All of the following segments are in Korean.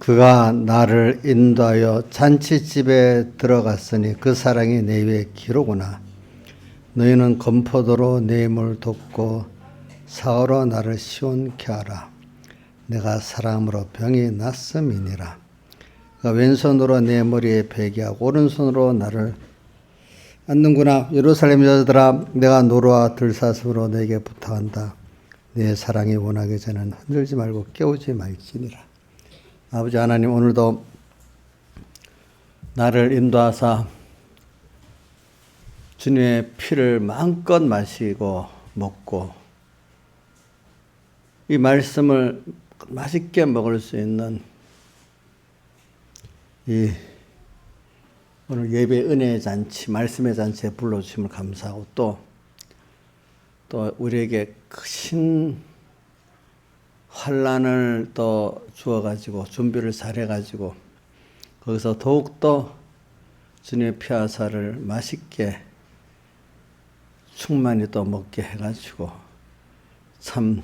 그가 나를 인도하여 잔치집에 들어갔으니 그 사랑이 내 위에 기로구나. 너희는 건포도로 내 힘을 돋고 사어로 나를 시원케 하라. 내가 사랑으로 병이 났음이니라. 그가 왼손으로 내 머리에 베개하고 오른손으로 나를 안는구나. 예루살렘 여자들아, 내가 노루와 들사슴으로 너에게 부탁한다. 내 사랑이 원하기 전엔 흔들지 말고 깨우지 말지니라. 아버지 하나님, 오늘도 나를 인도하사 주님의 피를 마음껏 마시고 먹고 이 말씀을 맛있게 먹을 수 있는 이 오늘 예배 은혜의 잔치, 말씀의 잔치에 불러주심을 감사하고 또 우리에게 크신 환난을 또 주어가지고 준비를 잘해가지고 거기서 더욱더 주님의 피하사를 맛있게 충만히 또 먹게 해가지고 참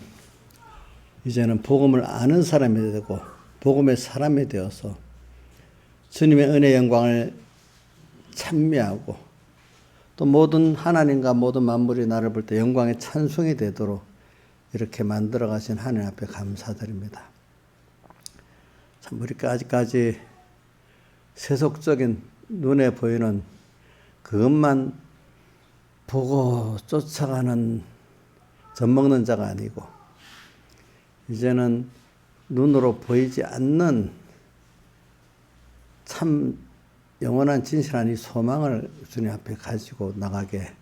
이제는 복음을 아는 사람이 되고 복음의 사람이 되어서 주님의 은혜의 영광을 찬미하고 또 모든 하나님과 모든 만물이 나를 볼 때 영광의 찬송이 되도록 이렇게 만들어 가신 하나님 앞에 감사드립니다. 참 우리가 아직까지 세속적인 눈에 보이는 그것만 보고 쫓아가는 젖먹는 자가 아니고 이제는 눈으로 보이지 않는 참 영원한 진실한 이 소망을 주님 앞에 가지고 나가게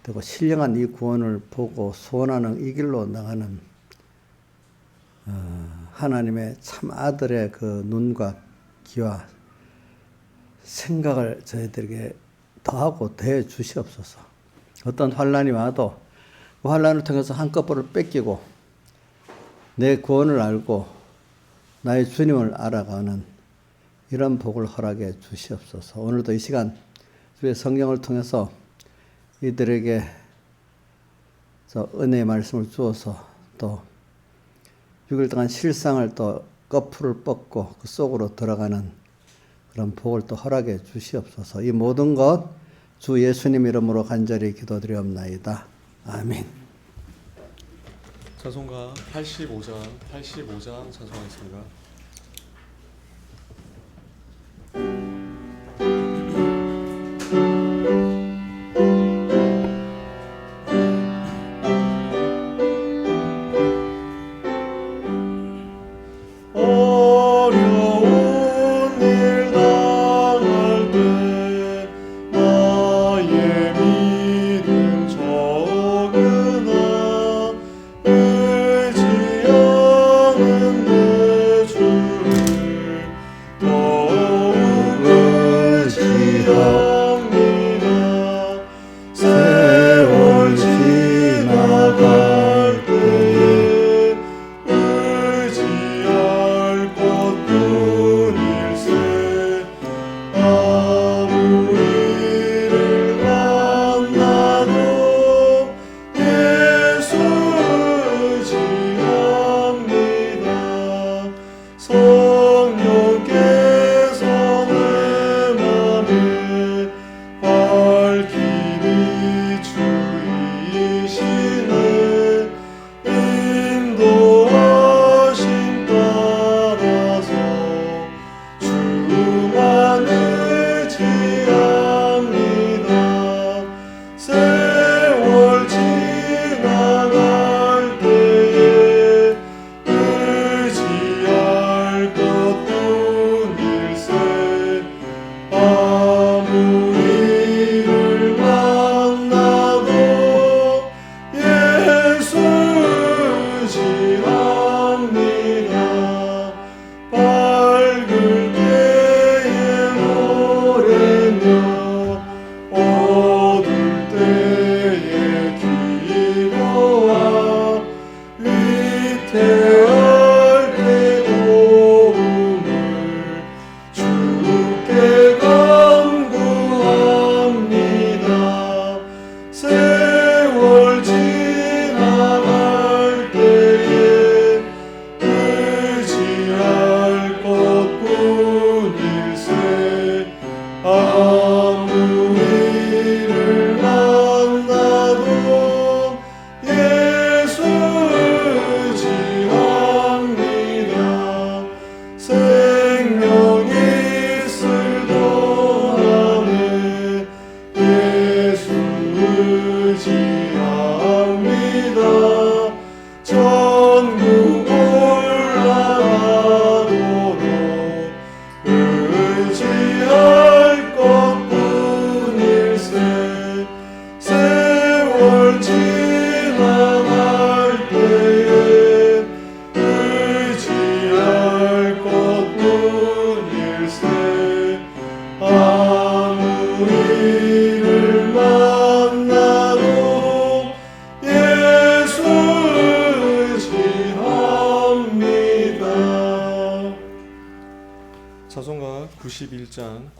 되고 신령한 이 구원을 보고 소원하는 이 길로 나가는 하나님의 참 아들의 그 눈과 귀와 생각을 저희들에게 더하고 대해 주시옵소서. 어떤 환난이 와도 그 환난을 통해서 한꺼번에 뺏기고 내 구원을 알고 나의 주님을 알아가는 이런 복을 허락해 주시옵소서. 오늘도 이 시간 주의 성령을 통해서 이들에게 은혜의 말씀을 주어서 또 6일 동안 실상을 또 거풀을 뻗고 그 속으로 들어가는 그런 복을 또 허락해 주시옵소서. 이 모든 것 주 예수님 이름으로 간절히 기도드리옵나이다. 아멘. 찬송가 85장 찬송하겠습니다. 의지하는 내 주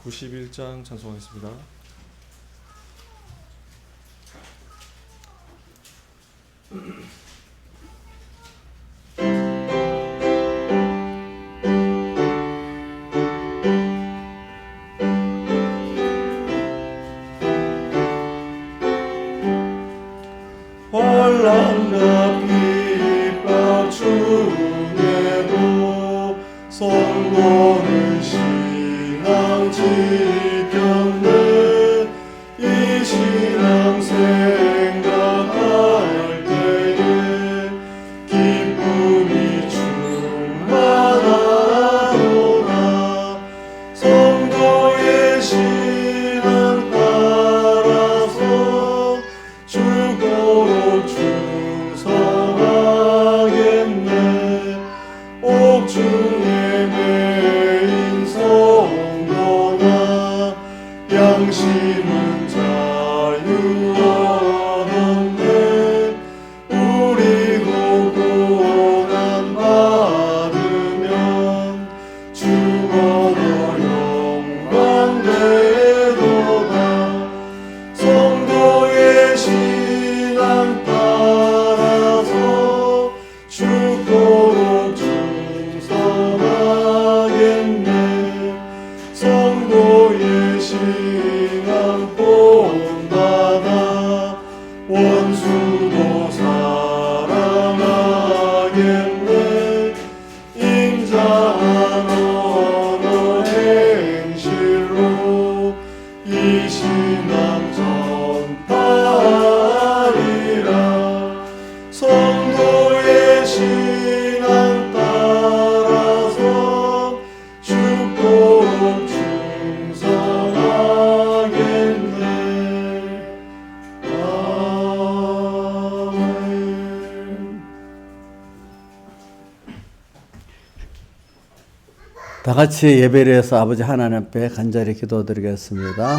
91장 찬송하겠습니다. 환난과 핍박 중에도 성도는 신앙 지켰네. 이 신앙 생각할 때에 기쁨이 충만하도다. 성도의 신앙 따라서 죽도록 충성하겠네. 옥중에 매인 성도나 양심은 자유 얻었네. 우리도 고난 받으면 죽어도 영광 되도다. 성도의 신앙 따라서 죽도록 충성하겠네. 성도의 신앙 본받아 원수도 사랑하겠네. 인자한 언어 행실로 이 신앙 전파하리라. 성도의 신앙 따라서 죽도록 충성하겠네. 아멘. 다 같이 예배를 해서 아버지 하나님 앞에 간절히 기도드리겠습니다.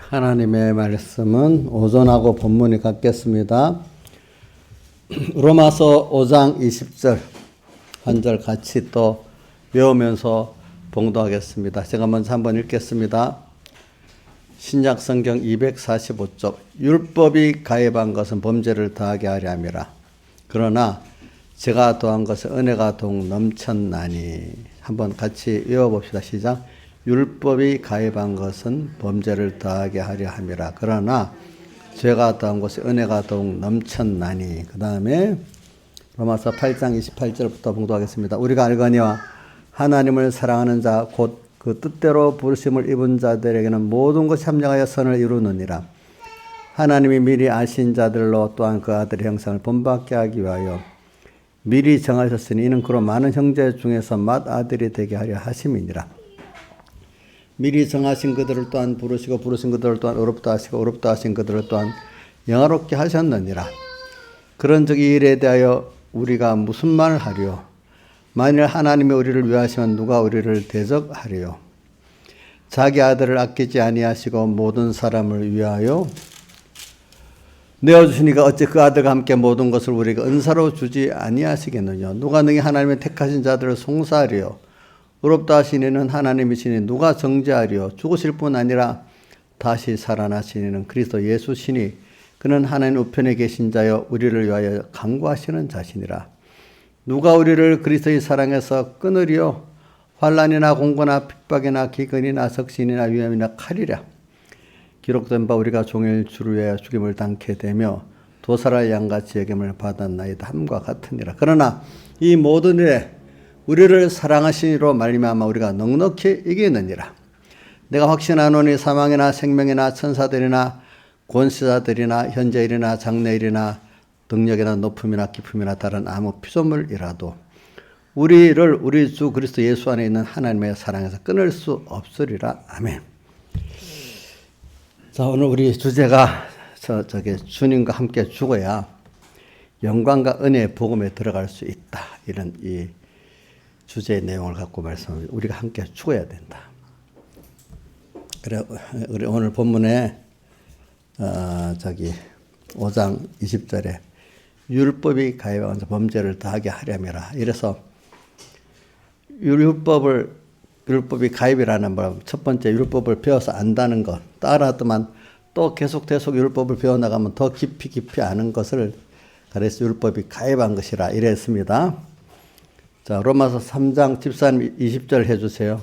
하나님의 말씀은 오전하고 본문이 같겠습니다. 로마서 5장 20절 한 절 같이 또 외우면서 봉독하겠습니다. 제가 먼저 한번 읽겠습니다. 신약 성경 245쪽 율법이 가입한 것은 범죄를 더하게 하려 함이라. 그러나 제가 더한 것은 은혜가 더욱 넘쳤나니. 한번 같이 외워봅시다. 시작. 율법이 가입한 것은 범죄를 더하게 하려 함이라. 그러나 죄가 더한 것이 은혜가 더욱 넘쳤나니. 그 다음에 로마서 8장 28절부터 봉독하겠습니다. 우리가 알거니와 하나님을 사랑하는 자 곧 그 뜻대로 부르심을 입은 자들에게는 모든 것이 합력하여 선을 이루느니라. 하나님이 미리 아신 자들로 또한 그 아들의 형상을 본받게 하기 위하여 미리 정하셨으니 이는 그로 많은 형제 중에서 맏아들이 되게 하려 하심이니라. 미리 정하신 그들을 또한 부르시고 부르신 그들을 또한 의롭다 하시고 의롭다 하신 그들을 또한 영화롭게 하셨느니라. 그런즉 이 일에 대하여 우리가 무슨 말을 하리요? 만일 하나님이 우리를 위하시면 누가 우리를 대적하리요? 자기 아들을 아끼지 아니하시고 모든 사람을 위하여 내어주시니까 어찌 그 아들과 함께 모든 것을 우리가 은사로 주지 아니하시겠느냐? 누가 능히 하나님의 택하신 자들을 송사하리요? 의롭다 하시니는 하나님이시니 누가 정죄하리요? 죽으실 뿐 아니라 다시 살아나시니는 그리스도 예수시니 그는 하나님 우편에 계신 자여 우리를 위하여 간구하시는 자시니라. 누가 우리를 그리스도의 사랑에서 끊으리요? 환난이나 공고나 핍박이나 기근이나 적신이나 위험이나 칼이랴. 기록된 바 우리가 종일 주를 위하여 죽임을 당케 되며 도살할 양같이 여김을 받았나이다 함과 같으니라. 그러나 이 모든 일에 우리를 사랑하시니로 말미암아 우리가 넉넉히 이기느니라. 내가 확신하노니 사망이나 생명이나 천사들이나 권세자들이나 현재일이나 장래일이나 능력이나 높음이나 깊음이나 다른 아무 피조물이라도 우리를 우리 주 그리스도 예수 안에 있는 하나님의 사랑에서 끊을 수 없으리라. 아멘. 자, 오늘 우리 주제가 주님과 함께 죽어야 영광과 은혜의 복음에 들어갈 수 있다. 이런 이 주제의 내용을 갖고 말씀합니다. 우리가 함께 죽어야 된다. 그래, 우리 오늘 본문에 5장 20절에 율법이 가해한 범죄를 다하게 하려니라. 이래서 율법이 가입이라는 말, 첫 번째 율법을 배워서 안다는 것, 따라하더만 또 계속 율법을 배워나가면 더 깊이 아는 것을 가르쳐 율법이 가입한 것이라 이랬습니다. 자, 로마서 3장 집사님 20절 해주세요.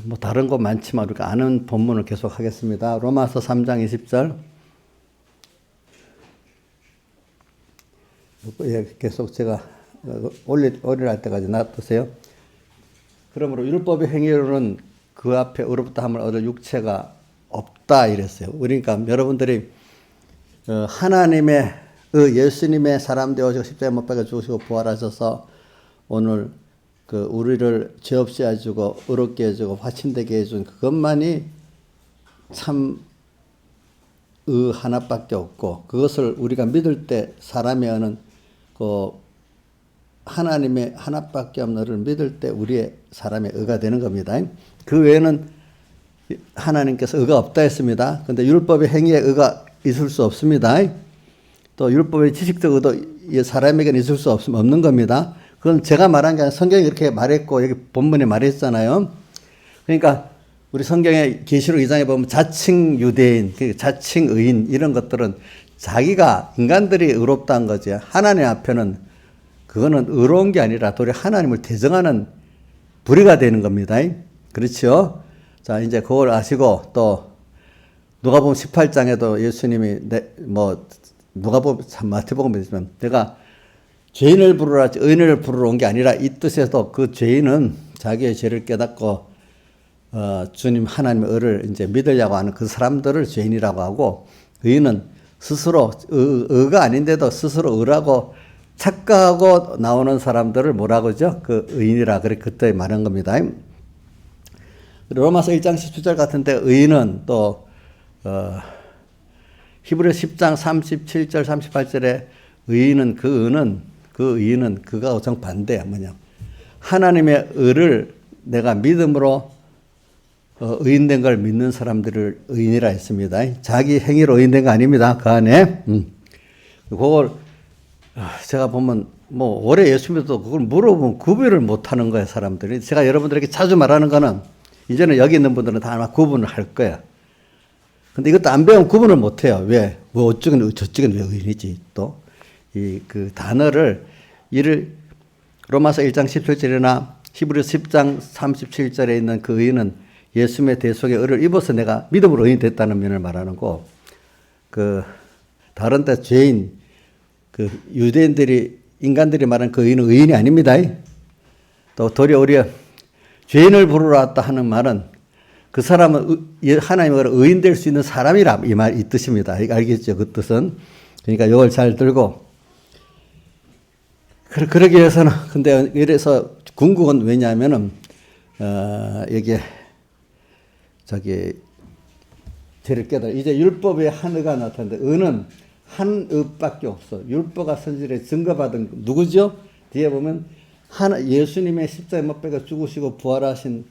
뭐 다른 거 많지만 우리가 아는 본문을 계속 하겠습니다. 로마서 3장 20절. 계속 제가 올릴 때까지 놔두세요. 그러므로 율법의 행위로는 그 앞에 의롭다 함을 얻을 육체가 없다 이랬어요. 그러니까 여러분들이 하나님의 예수님의 사람 되어서 십자가에 못 박혀 죽으시고 부활하셔서 오늘 우리를 죄 없이 해주고 의롭게 해주고 화친되게 해준 그것만이 참 하나밖에 없고, 그것을 우리가 믿을 때 사람이 하는 하나님의 하나밖에 없는 의를 믿을 때 우리의 사람의 의가 되는 겁니다. 그 외에는 하나님께서 의가 없다 했습니다. 그런데 율법의 행위에 의가 있을 수 없습니다. 또 율법의 지식적 의도 사람에게는 있을 수 없는 겁니다. 그건 제가 말한 게 아니라 성경이 이렇게 말했고 여기 본문에 말했잖아요. 그러니까 우리 성경의 계시록 2장에 보면 자칭 유대인, 자칭 의인 이런 것들은 자기가 인간들이 의롭다는 거지. 하나님 앞에는 그거는 의로운 게 아니라 도리어 하나님을 대적하는 불의가 되는 겁니다. 그렇죠? 자, 이제 그걸 아시고 또 누가복음 18장에도 예수님이 누가복음 마태복음에 있으면 내가 죄인을 부르라 의인을 부르러 온 게 아니라 이 뜻에서 그 죄인은 자기의 죄를 깨닫고 주님 하나님의 의를 이제 믿으려고 하는 그 사람들을 죄인이라고 하고, 의인은 스스로 의가 아닌데도 스스로 의라고 착각하고 나오는 사람들을 뭐라고 하죠? 그 의인이라 그때 말한 겁니다. 로마서 1장 17절 같은데 의인은 또 히브리서 10장 37절 38절에 의인은 그 의인은 그가 정반대야. 뭐냐, 하나님의 의를 내가 믿음으로 의인된 걸 믿는 사람들을 의인이라 했습니다. 자기 행위로 의인된 거 아닙니다. 그 안에 그걸 제가 보면 오래 예수 믿어도 그걸 물어보면 구별을 못하는 거예요, 사람들이. 제가 여러분들에게 자주 말하는 거는 이제는 여기 있는 분들은 다 아마 구분을 할 거야. 근데 이것도 안 배우면 구분을 못 해요. 왜? 어쩌긴 저쪽은 왜 의인이지? 또 그 단어를 로마서 1장 17절이나 히브리서 10장 37절에 있는 그 의인은 예수님의 대속의 의를 입어서 내가 믿음으로 의인이 됐다는 면을 말하는 거. 다른 데 죄인, 인간들이 말하는 그 의인은 의인이 아닙니다. 또 도리어 우리가 죄인을 부르러 왔다 하는 말은 그 사람은 하나님의 의인 될 수 있는 사람이라 이 뜻입니다. 알겠죠? 그 뜻은. 그러니까 이걸 잘 들고. 그러기 위해서는, 근데 이래서 궁극은 왜냐하면은, 이게, 죄를 깨달아. 이제 율법의 한 의가 나타나는데, 의는 한 의밖에 없어. 율법과 선지자에 증거받은, 누구죠? 뒤에 보면, 예수님의 십자가에 못 박혀 죽으시고 부활하신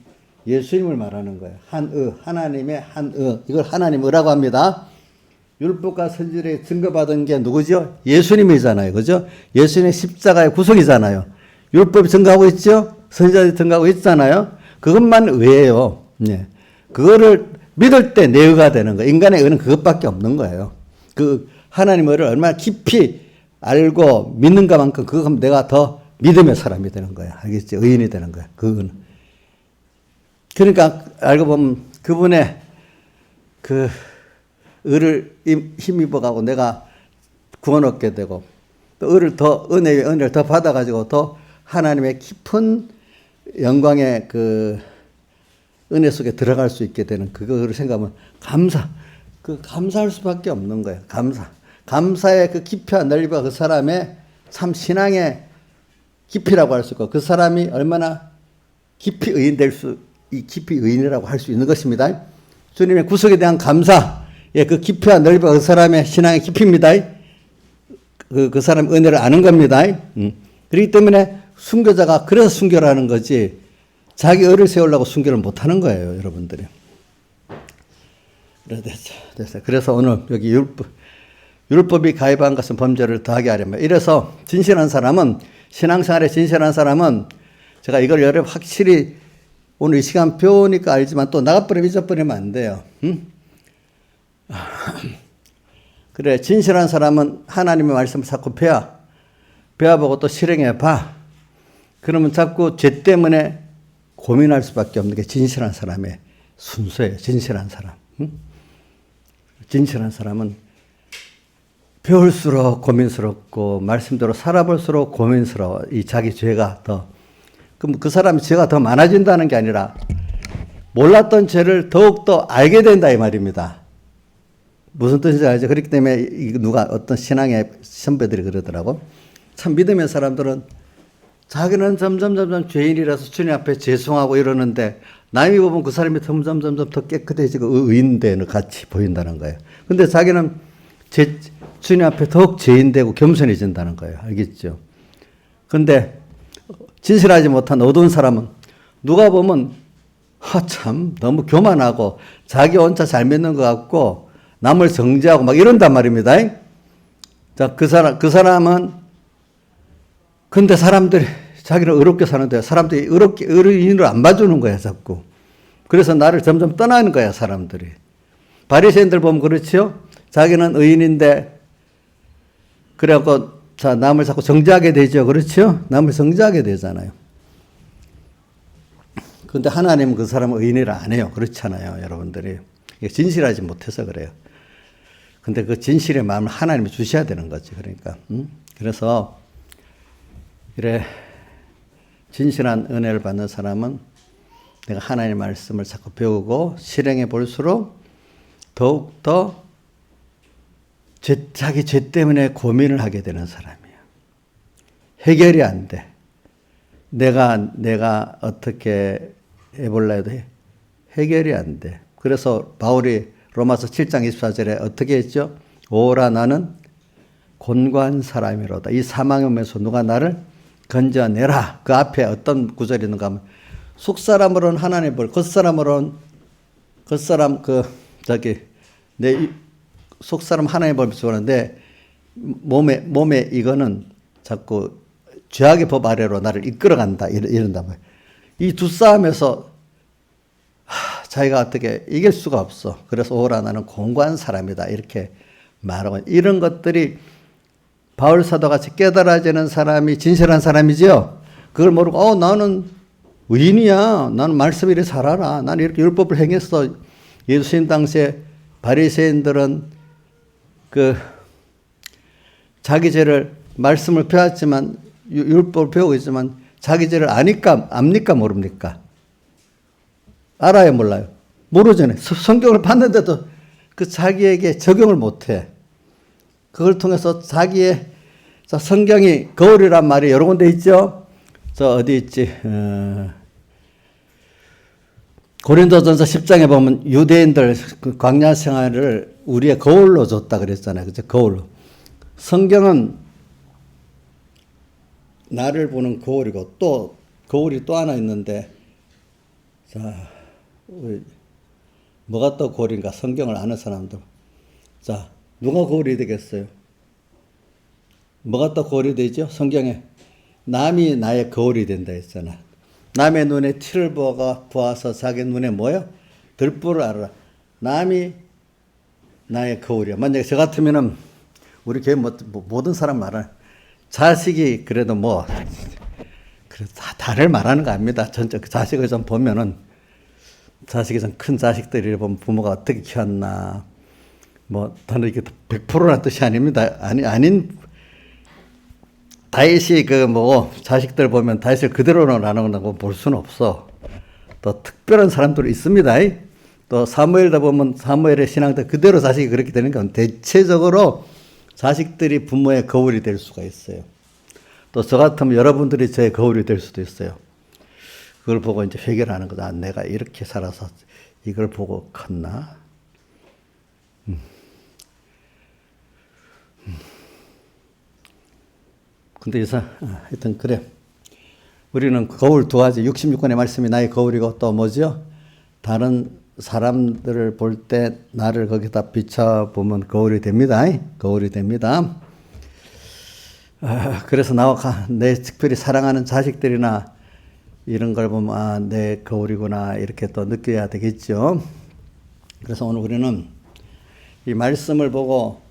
예수님을 말하는 거예요. 한 의, 하나님의 한 의. 이걸 하나님 의라고 합니다. 율법과 선지자에 증거받은 게 누구죠? 예수님이잖아요. 그죠? 예수님의 십자가의 구속이잖아요. 율법이 증거하고 있죠? 선지자들이 증거하고 있잖아요. 그것만 의예요. 예. 그거를 믿을 때 내 의가 되는 거예요. 인간의 의는 그것밖에 없는 거예요. 하나님의 의를 얼마나 깊이 알고 믿는가만큼 그거 내가 더 믿음의 사람이 되는 거야. 알겠죠? 의인이 되는 거야. 그거는. 그러니까 알고 보면 그분의 을을 힘입어가고 내가 구원 얻게 되고 또 을을 더 은혜를 더 받아가지고 더 하나님의 깊은 영광의 그 은혜 속에 들어갈 수 있게 되는 그거를 생각하면 감사할 수밖에 없는 거예요. 감사의 그 깊이와 넓이가 그 사람의 참 신앙의 깊이라고 할 수 있고 그 사람이 얼마나 깊이 깊이 의인이라고 할 수 있는 것입니다. 주님의 구속에 대한 감사의 그 깊이와 넓이가 그 사람의 신앙의 깊이입니다. 그 사람 은혜를 아는 겁니다. 그렇기 때문에 순교자가 그래서 순교를 하는 거지 자기 의를 세우려고 순교를 못 하는 거예요, 여러분들이. 됐어요. 그래서 오늘 여기 율법이 가입한 것은 범죄를 더하게 하려면 이래서 진실한 사람은 신앙생활에 진실한 사람은 제가 이걸 여러 확실히 오늘 이 시간 배우니까 알지만 또 나가버리면 잊어버리면 안 돼요. 그래 진실한 사람은 하나님의 말씀을 자꾸 배워보고 또 실행해봐. 그러면 자꾸 죄 때문에 고민할 수밖에 없는 게 진실한 사람의 순서예요. 진실한 사람. 진실한 사람은 배울수록 고민스럽고 말씀대로 살아볼수록 고민스러워. 이 자기 죄가 더. 그럼 그 사람의 죄가 더 많아진다는 게 아니라 몰랐던 죄를 더욱더 알게 된다 이 말입니다. 무슨 뜻인지 알죠? 그렇기 때문에 누가 어떤 신앙의 선배들이 그러더라고. 참 믿음의 사람들은 자기는 점점 죄인이라서 주님 앞에 죄송하고 이러는데 남이 보면 그 사람이 점점 더 깨끗해지고 의인되는 같이 보인다는 거예요. 근데 자기는 주님 앞에 더욱 죄인되고 겸손해진다는 거예요. 알겠죠? 근데 진실하지 못한 어두운 사람은 누가 보면 참 너무 교만하고 자기 혼자 잘 믿는 것 같고 남을 정죄하고 막 이런단 말입니다. 자, 그 사람은 근데 사람들이 자기는 의롭게 사는데 사람들이 의인으로 안 봐주는 거야 자꾸. 그래서 나를 점점 떠나는 거야 사람들이. 바리새인들 보면 그렇죠. 자기는 의인인데 그래갖고 자 남을 자꾸 정죄하게 되죠. 그렇죠. 남을 정죄하게 되잖아요. 근데 하나님은 그 사람을 의인이라 안 해요. 그렇잖아요 여러분들이. 진실하지 못해서 그래요. 근데 그 진실의 마음을 하나님이 주셔야 되는 거지. 그러니까 그래서 그래 진실한 은혜를 받는 사람은 내가 하나님의 말씀을 자꾸 배우고 실행해 볼수록 더욱더 자기 죄 때문에 고민을 하게 되는 사람이에요. 해결이 안 돼. 내가 어떻게 해볼라 해도 해결이 안 돼. 그래서 바울이 로마서 7장 24절에 어떻게 했죠? 오라 나는 곤고한 사람이로다. 이 사망의 몸에서 누가 나를 건져내라. 그 앞에 어떤 구절이 있는가 하면 속사람으로는 하나님 볼, 겉사람으로는 내 속사람 하나님 볼 비추는데 몸에 이거는 자꾸 죄악의 법 아래로 나를 이끌어간다 이런단 말이에요. 이 두 싸움에서 자기가 어떻게 이길 수가 없어. 그래서 오라 나는 공고한 사람이다 이렇게 말하고 이런 것들이 바울 사도같이 깨달아지는 사람이 진실한 사람이죠. 그걸 모르고 나는 의인이야. 나는 말씀 이렇게 잘 알아. 나는 이렇게 율법을 행했어. 예수님 당시에 바리새인들은 자기 죄를 말씀을 배웠지만 율법을 배우고 있지만 자기 죄를 압니까 모릅니까? 알아요 몰라요? 모르잖아요. 성경을 봤는데도 그 자기에게 적용을 못해. 그걸 통해서 자기의 성경이 거울이란 말이 여러 군데 있죠. 어디 있지? 고린도전서 10장에 보면 유대인들 그 광야 생활을 우리의 거울로 줬다 그랬잖아요. 그죠? 거울로. 성경은 나를 보는 거울이고 또 거울이 또 하나 있는데 뭐가 또 거울인가? 성경을 아는 사람들. 누가 거울이 되겠어요? 뭐가 또 거울이 되죠? 성경에 남이 나의 거울이 된다 했잖아. 남의 눈에 티를 보아서 자기 눈에 뭐요? 들보를 알아라. 남이 나의 거울이야. 만약에 저 같으면은 우리 교회 모든 사람 말하는 자식이 그래도 다를 말하는 거 아닙니다. 전적 자식을 좀 보면은 자식이 좀 큰 자식들이 보면 부모가 어떻게 키웠나. 뭐 저는 이게 100%란 뜻이 아닙니다. 아닌 다윗이 그 뭐 자식들 보면 다윗을 그대로는 안 한다고 볼 수는 없어. 또 특별한 사람들이 있습니다. 또 사무엘다 보면 사무엘의 신앙도 그대로 자식이 그렇게 되는 건 대체적으로 자식들이 부모의 거울이 될 수가 있어요. 또 저 같으면 여러분들이 제 거울이 될 수도 있어요. 그걸 보고 이제 회개를 하는 거다. 아, 내가 이렇게 살아서 이걸 보고 컸나? 근데 하여튼 그래. 우리는 거울 두 가지, 66권의 말씀이 나의 거울이고 또 뭐죠? 다른 사람들을 볼 때 나를 거기다 비춰보면 거울이 됩니다. 거울이 됩니다. 그래서 나와 내 특별히 사랑하는 자식들이나 이런 걸 보면 아, 내 거울이구나 이렇게 또 느껴야 되겠죠. 그래서 오늘 우리는 이 말씀을 보고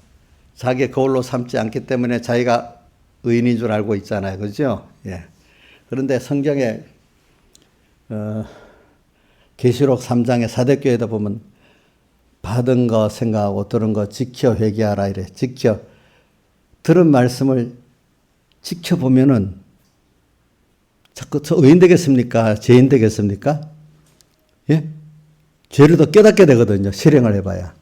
자기의 거울로 삼지 않기 때문에 자기가 의인인 줄 알고 있잖아요. 그죠? 예. 그런데 성경에 계시록 3장의 사대교회에다 보면 받은 거 생각하고 들은 거 지켜 회개하라 이래. 지켜 들은 말씀을 지켜보면은 자꾸 저 의인 되겠습니까? 죄인 되겠습니까? 예? 죄를 더 깨닫게 되거든요. 실행을 해봐야.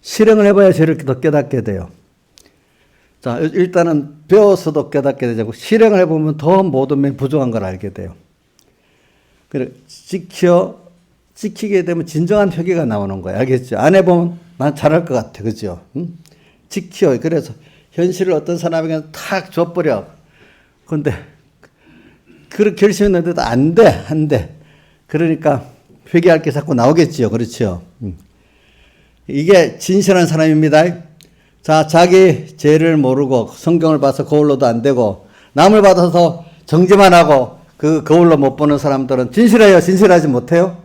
실행을 해봐야 죄를 더 깨닫게 돼요. 자, 일단은 배워서도 깨닫게 되고 실행을 해보면 더 모든 면이 부족한 걸 알게 돼요. 그래, 지키게 되면 진정한 회개가 나오는 거예요. 알겠죠? 안 해보면 난 잘할 것 같아. 그죠? 응? 지켜. 그래서 현실을 어떤 사람에게는 탁 줘버려. 근데 그렇게 결심했는데도 안 돼. 그러니까 회개할 게 자꾸 나오겠지요. 그렇죠? 이게 진실한 사람입니다. 자, 자기 죄를 모르고 성경을 봐서 거울로도 안 되고 남을 받아서 정죄만 하고 그 거울로 못 보는 사람들은 진실해요? 진실하지 못해요?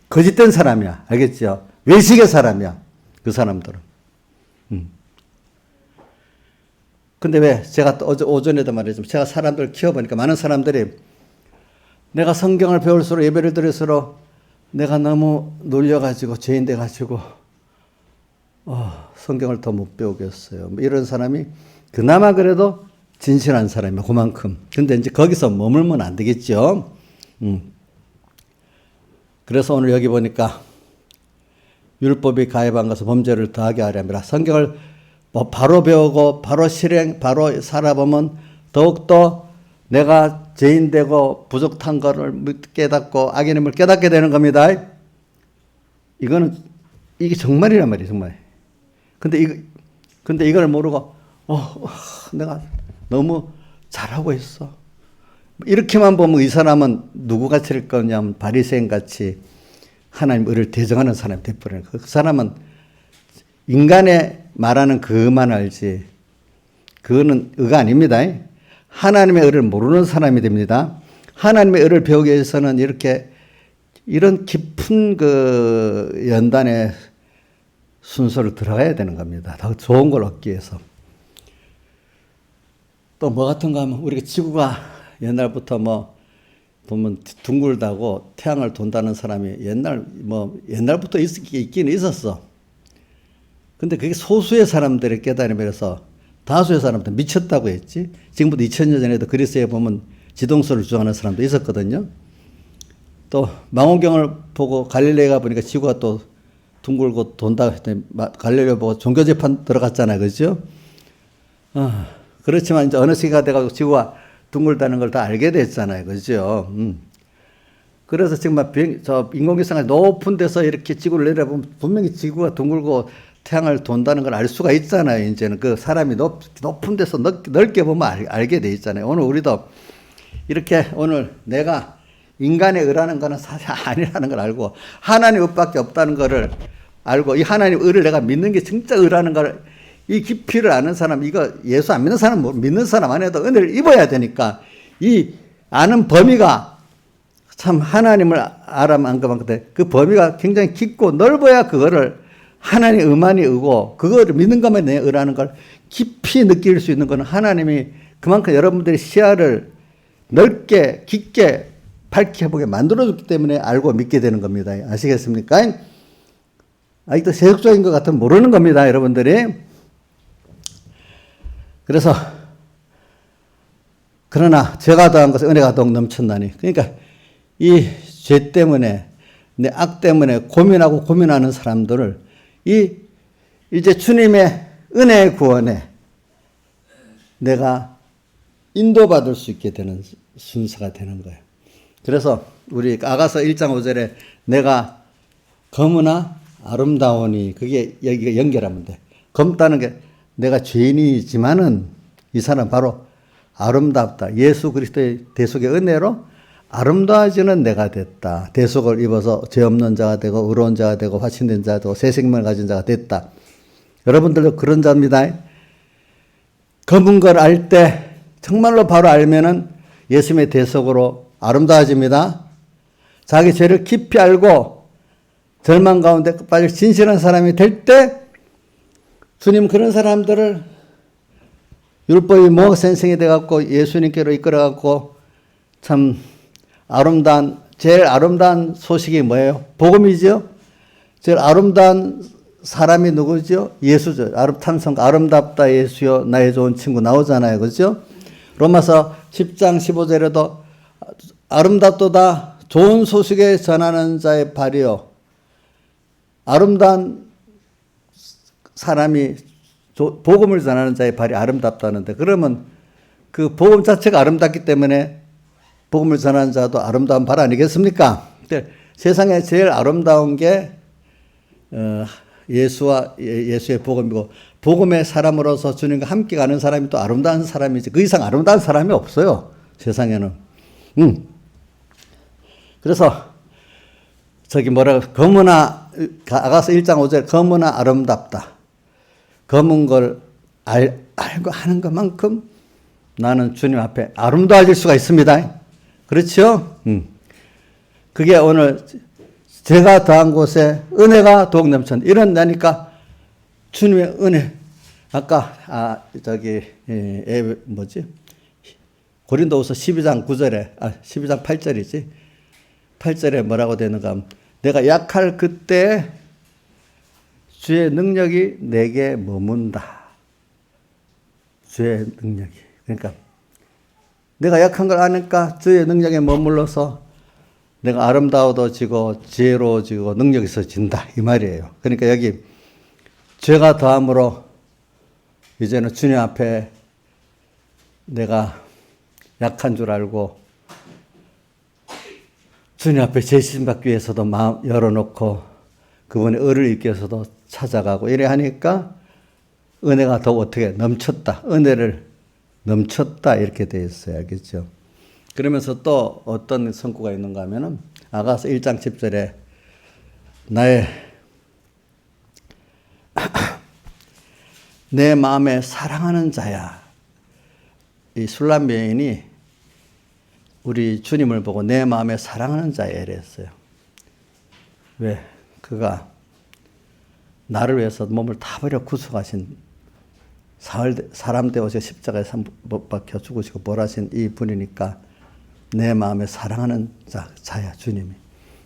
거짓된 사람이야. 알겠죠? 외식의 사람이야. 그 사람들은. 근데 왜? 제가 또 오전에도 말했지만 제가 사람들을 키워보니까 많은 사람들이 내가 성경을 배울수록 예배를 드릴수록 내가 너무 놀려가지고 죄인 돼가지고 성경을 더 못 배우겠어요. 이런 사람이 그나마 그래도 진실한 사람이야. 그만큼. 근데 이제 거기서 머물면 안 되겠죠. 그래서 오늘 여기 보니까 율법이 가해한 것은 범죄를 더하게 하려 함이라. 성경을 바로 배우고 바로 실행, 바로 살아보면 더욱더 내가 죄인되고 부족한 것을 깨닫고 악인임을 깨닫게 되는 겁니다. 이게 정말이란 말이에요. 정말. 근데 이걸 모르고 내가 너무 잘하고 있어. 이렇게만 보면 이 사람은 누구같이 될 거냐면 바리새인같이 하나님 의를 대정하는 사람이 돼버려요. 그 사람은 인간의 말하는 그만 알지 그거는 의가 아닙니다. 하나님의 의를 모르는 사람이 됩니다. 하나님의 의를 배우기 위해서는 이런 깊은 그 연단의 순서를 들어가야 되는 겁니다. 더 좋은 걸 얻기 위해서. 또 뭐 같은가 하면 우리가 지구가 옛날부터 뭐 보면 둥글다고 태양을 돈다는 사람이 옛날부터 있긴 있었어. 근데 그게 소수의 사람들의 깨달음이라서 다수의 사람들 미쳤다고 했지. 지금부터 2000년 전에도 그리스에 보면 지동설을 주장하는 사람도 있었거든요. 또 망원경을 보고 갈릴레이가 보니까 지구가 또 둥글고 돈다 했더니 갈릴레이 보고 종교재판 들어갔잖아요. 그렇죠? 그렇지만 이제 어느 시기가 돼가지고 지구가 둥글다는 걸 다 알게 됐잖아요. 그렇죠? 그래서 지금 인공위성이 높은 데서 이렇게 지구를 내려보면 분명히 지구가 둥글고 태양을 돈다는 걸 알 수가 있잖아요. 이제는 그 사람이 높은 데서 넓게 보면 알게 돼 있잖아요. 오늘 우리도 이렇게 오늘 내가 인간의 의라는 거는 사실 아니라는 걸 알고 하나님 의밖에 없다는 거를 알고 이 하나님 의를 내가 믿는 게 진짜 의라는 걸 이 깊이를 아는 사람, 이거 예수 안 믿는 사람, 믿는 사람 안에도 은혜를 입어야 되니까 이 아는 범위가 참 하나님을 알아만 것만큼 그 범위가 굉장히 깊고 넓어야 그거를 하나님 의만이 의고 그거를 믿는 것만 내 의라는 걸 깊이 느낄 수 있는 것은 하나님이 그만큼 여러분들의 시야를 넓게 깊게 밝혀보게 만들어줬기 때문에 알고 믿게 되는 겁니다. 아시겠습니까? 아직도 세속적인 것 같으면 모르는 겁니다, 여러분들이. 그래서 그러나 죄가 더한 것은 은혜가 더욱 넘쳤나니. 그러니까 이 죄 때문에 내 악 때문에 고민하는 사람들을 이제 주님의 은혜의 구원에 내가 인도받을 수 있게 되는 순서가 되는 거예요. 그래서 우리 아가서 1장 5절에 내가 검으나 아름다우니 그게 여기가 연결하면 돼. 검다는 게 내가 죄인이지만은 이 사람 바로 아름답다. 예수 그리스도의 대속의 은혜로 아름다워지는 내가 됐다. 대속을 입어서 죄 없는 자가 되고 의로운 자가 되고 화신된 자가 되고 새 생명을 가진 자가 됐다. 여러분들도 그런 자입니다. 검은 걸 알 때 정말로 바로 알면은 예수님의 대속으로 아름다워집니다. 자기 죄를 깊이 알고 절망 가운데 빠져 진실한 사람이 될 때 주님 그런 사람들을 율법이 모학생생이 돼갖고 예수님께로 이끌어갖고 참 제일 아름다운 소식이 뭐예요? 복음이죠? 제일 아름다운 사람이 누구죠? 예수죠. 탐성 아름답다 예수여 나의 좋은 친구 나오잖아요. 그죠? 로마서 10장 15절에도 아름답도다 좋은 소식에 전하는 자의 발이요. 아름다운 사람이 복음을 전하는 자의 발이 아름답다는데 그러면 그 복음 자체가 아름답기 때문에 복음을 전하는 자도 아름다운 발 아니겠습니까? 세상에 제일 아름다운 게 예수의 복음이고 복음의 사람으로서 주님과 함께 가는 사람이 또 아름다운 사람이지 그 이상 아름다운 사람이 없어요. 세상에는. 그래서 저기 검으나 아가서 1장 5절 검으나 아름답다. 검은 걸 알고 하는 것만큼 나는 주님 앞에 아름다워질 수가 있습니다. 그렇죠? 그게 오늘 제가 더한 곳에 은혜가 더욱 넘쳤는데 이런다니까 주님의 은혜. 아까 고린도후서 12장 9절에 12장 8절이지. 8절에 뭐라고 되는가 하면 내가 약할 그때 주의 능력이 내게 머문다. 주의 능력이. 그러니까 내가 약한 걸 아니까 주의 능력에 머물러서 내가 아름다워지고 지혜로워지고 능력이 있어진다. 이 말이에요. 그러니까 여기 죄가 더함으로 이제는 주님 앞에 내가 약한 줄 알고 주님 앞에 죄심 받기 위해서도 마음 열어놓고 그분의 의를 입기 위해서도 찾아가고 이래 하니까 은혜가 더 어떻게 넘쳤다. 은혜를 넘쳤다 이렇게 되어 있어요. 알겠죠? 그러면서 또 어떤 성구가 있는가 하면은 아가서 1장 10절에 내 마음에 사랑하는 자야. 이 술람 여인이 우리 주님을 보고 내 마음에 사랑하는 자야 이랬어요. 왜? 그가 나를 위해서 몸을 다 버려 구속하신 사람 되어서 십자가에 못 박혀 죽으시고 벌하신 이 분이니까 내 마음에 사랑하는 자야 주님이.